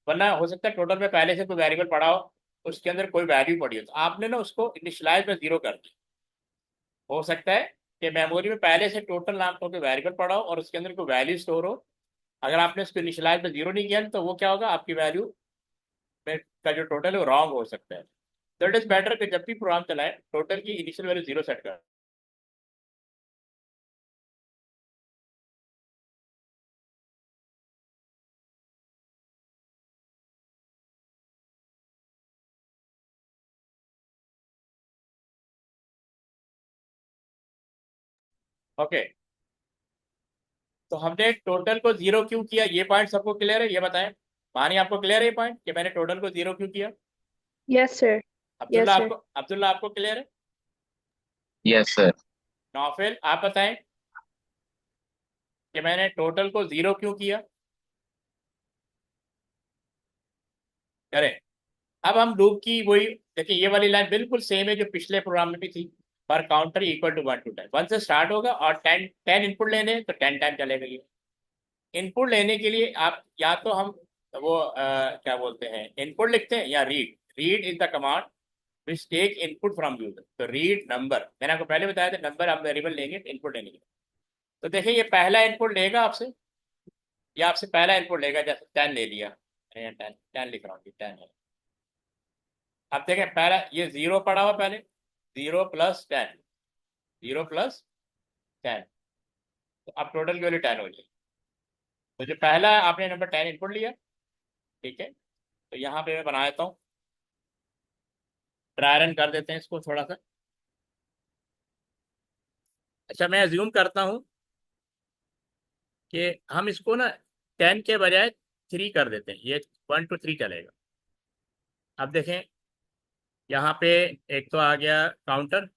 वरना हो सकता है टोटल में पहले से कोई वेरिएबल पड़ा हो, उसके अंदर कोई वैल्यू पड़ी हो, तो आपने ना उसको इनिशियलाइज में 0 कर दिया। हो सकता है कि मेमोरी में पहले से टोटल नाम का कोई वेरिएबल पड़ा हो और उसके अंदर कोई वैल्यू स्टोर हो। अगर आपने उसको इनिशियलाइज में 0 नहीं किया तो वो क्या होगा, आपकी वैल्यू का जो टोटल है वो रॉन्ग हो सकता है। तो इट इज बेटर कि जब भी प्रोग्राम चलाए टोटल की इनिशियल वैल्यू 0 सेट कर। ओके, तो हमने टोटल को 0 क्यों किया, ये पॉइंट सबको क्लियर है, ये बताएं। मानिए आपको क्लियर है ये पॉइंट कि मैंने टोटल को 0 क्यों किया। Yes, sir. Yes, sir. Abdullah आपको क्लियर है। Yes sir. नौफिल आप बताएं कि मैंने टोटल को 0 क्यों किया। करें। अब हम लूप की वही देखिए, ये वाली लाइन बिल्कुल सेम है जो पिछले प्रोग्राम में भी थी। पर काउंटर इक्वल टू 1 टू 10, 1 से स्टार्ट होगा और 10 10 इनपुट लेने हैं, तो 10 टाइम चलेगा ये। इनपुट लेने के लिए आप या तो हम वो क्या बोलते हैं इनपुट लिखते हैं या read. Read is the command which take input from user. तो रीड नंबर, मैंने आपको पहले बताया था नंबर आप वेरिएबल लेंगे इनपुट लेने के लिए। तो देखिए ये पहला इनपुट लेगा आपसे, या आपसे पहला इनपुट लेगा, जैसे 10 ले लिया, 10 10 लिख रहा हूँ 10 है। अब देखें पहला ये 0 पड़ा हुआ पहले, 0 प्लस 10, 0 प्लस 10, तो अब टोटल की वैल्यू 10 हो जाएगी। तो जो पहला आपने नंबर 10 इनपुट लिया, ठीक है, तो यहाँ पे मैं बना देता हूँ, ट्राई रन कर देते हैं इसको थोड़ा सा। अच्छा, मैं अज्यूम करता हूँ कि हम इसको ना 10 के बजाय 3 कर देते हैं, ये 1 to 3 चलेगा। अब देखें यहाँ पे एक तो आ गया काउंटर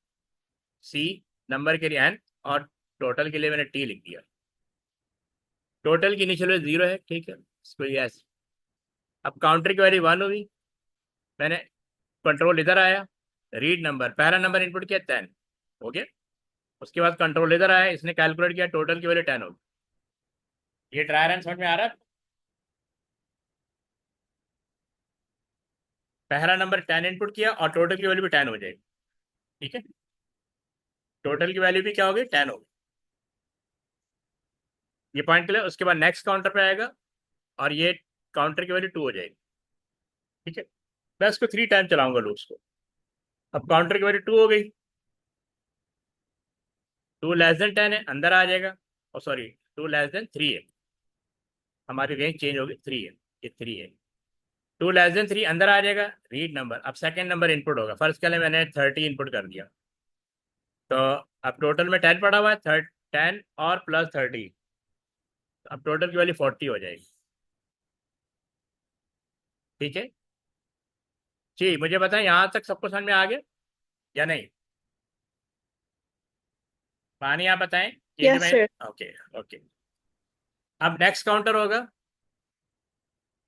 सी, नंबर के लिए एन, और टोटल के लिए मैंने टी लिख दिया। टोटल की इनिशियल वैल्यू 0 है, ठीक है, इसको यस। अब काउंटर की वैल्यू 1 हुई, मैंने कंट्रोल इधर आया, रीड नंबर, पहला नंबर इनपुट किया 10 हो गया। उसके बाद कंट्रोल इधर आया, इसने कैलकुलेट किया, टोटल की वैल्यू 10 होगी। ये ट्राई रन समझ में आ रहा है? पहला नंबर 10 इनपुट किया और टोटल की वैल्यू भी 10 हो जाएगी, ठीक है। टोटल की वैल्यू भी क्या होगी, 10 होगी। ये पॉइंट क्लियर। उसके बाद नेक्स्ट काउंटर पे आएगा और ये काउंटर की वैल्यू 2 हो जाएगी, ठीक है। मैं इसको 3 टाइम चलाऊंगा लूप्स को। अब काउंटर की वैल्यू 2 हो गई, 2 लेस देन 10 है, अंदर आ जाएगा, और सॉरी 2 लेस देन 3 है, हमारी रेंज चेंज होगी, 3 है, ये 3 है। 2 लेस देन 3 अंदर आ जाएगा, रीड नंबर। अब सेकंड नंबर इनपुट होगा, फर्स्ट के लिए मैंने 30 इनपुट कर दिया, तो अब टोटल में 10 पड़ा हुआ है, 10 और प्लस 30, अब टोटल की वैल्यू 40 हो जाएगी, ठीक है जी। मुझे बताएं यहाँ तक सबको समझ में आ गया या नहीं? पानी आप बताएं ये जो यस मैं, सर। Okay okay. अब नेक्स्ट काउंटर होगा,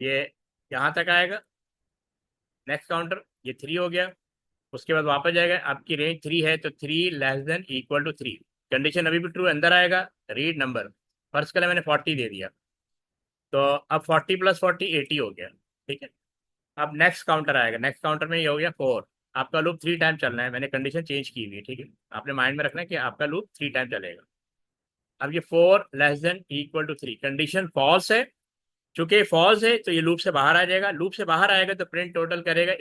ये यहाँ तक आएगा, नेक्स्ट काउंटर ये 3 हो गया। उसके बाद वापस जाएगा, आपकी रेंज 3 है तो 3 less than equal to 3, condition अभी भी ट्रू, अंदर आएगा, रीड नंबर, फर्स्ट के लिए मैंने 40 दे दिया, तो अब 40 प्लस 40 80 हो गया, ठीक है। अब नेक्स्ट काउंटर आएगा, नेक्स्ट काउंटर में ये हो गया 4। आपका लूप 3 टाइम चलना है, मैंने कंडीशन चेंज की हुई है, ठीक है। आपने माइंड में रखना है कि आपका लूप 3 टाइम चलेगा। अब ये 4 less than equal to 3, condition false है, चूंकि फॉल्स है तो ये लूप से बाहर आ जाएगा, लूप से बाहर आएगा तो प्रिंट टोटल करेगा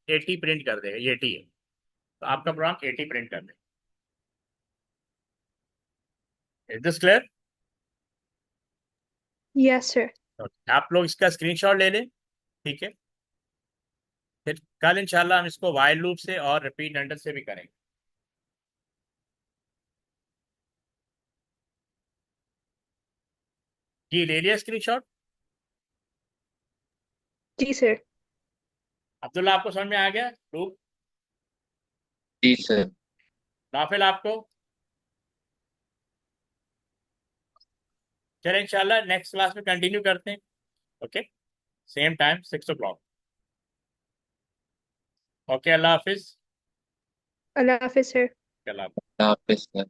80 प्रिंट कर देगा, ये 80 है, तो आपका प्रोग्राम 80 प्रिंट कर देगा। Is this clear? Yes sir. आप लोग इसका स्क्रीनशॉट ले लें, ठीक है। फिर कल इंशाल्लाह हम इसको वाइल लूप से और रिपीट अंडर से भी करेंगे। जी ले लिया स्क्रीनशॉट? जी सर। अब्दुल्ला आपको समझ में आ गया लूप? जी सर। नाफिल आपको? चलिए इंशाल्लाह नेक्स्ट क्लास में कंटिन्यू करते हैं, okay, same time 6 o'clock। Okay, अल्लाह हाफिज। अल्लाह हाफिज सर। अल्लाह हाफिज सर।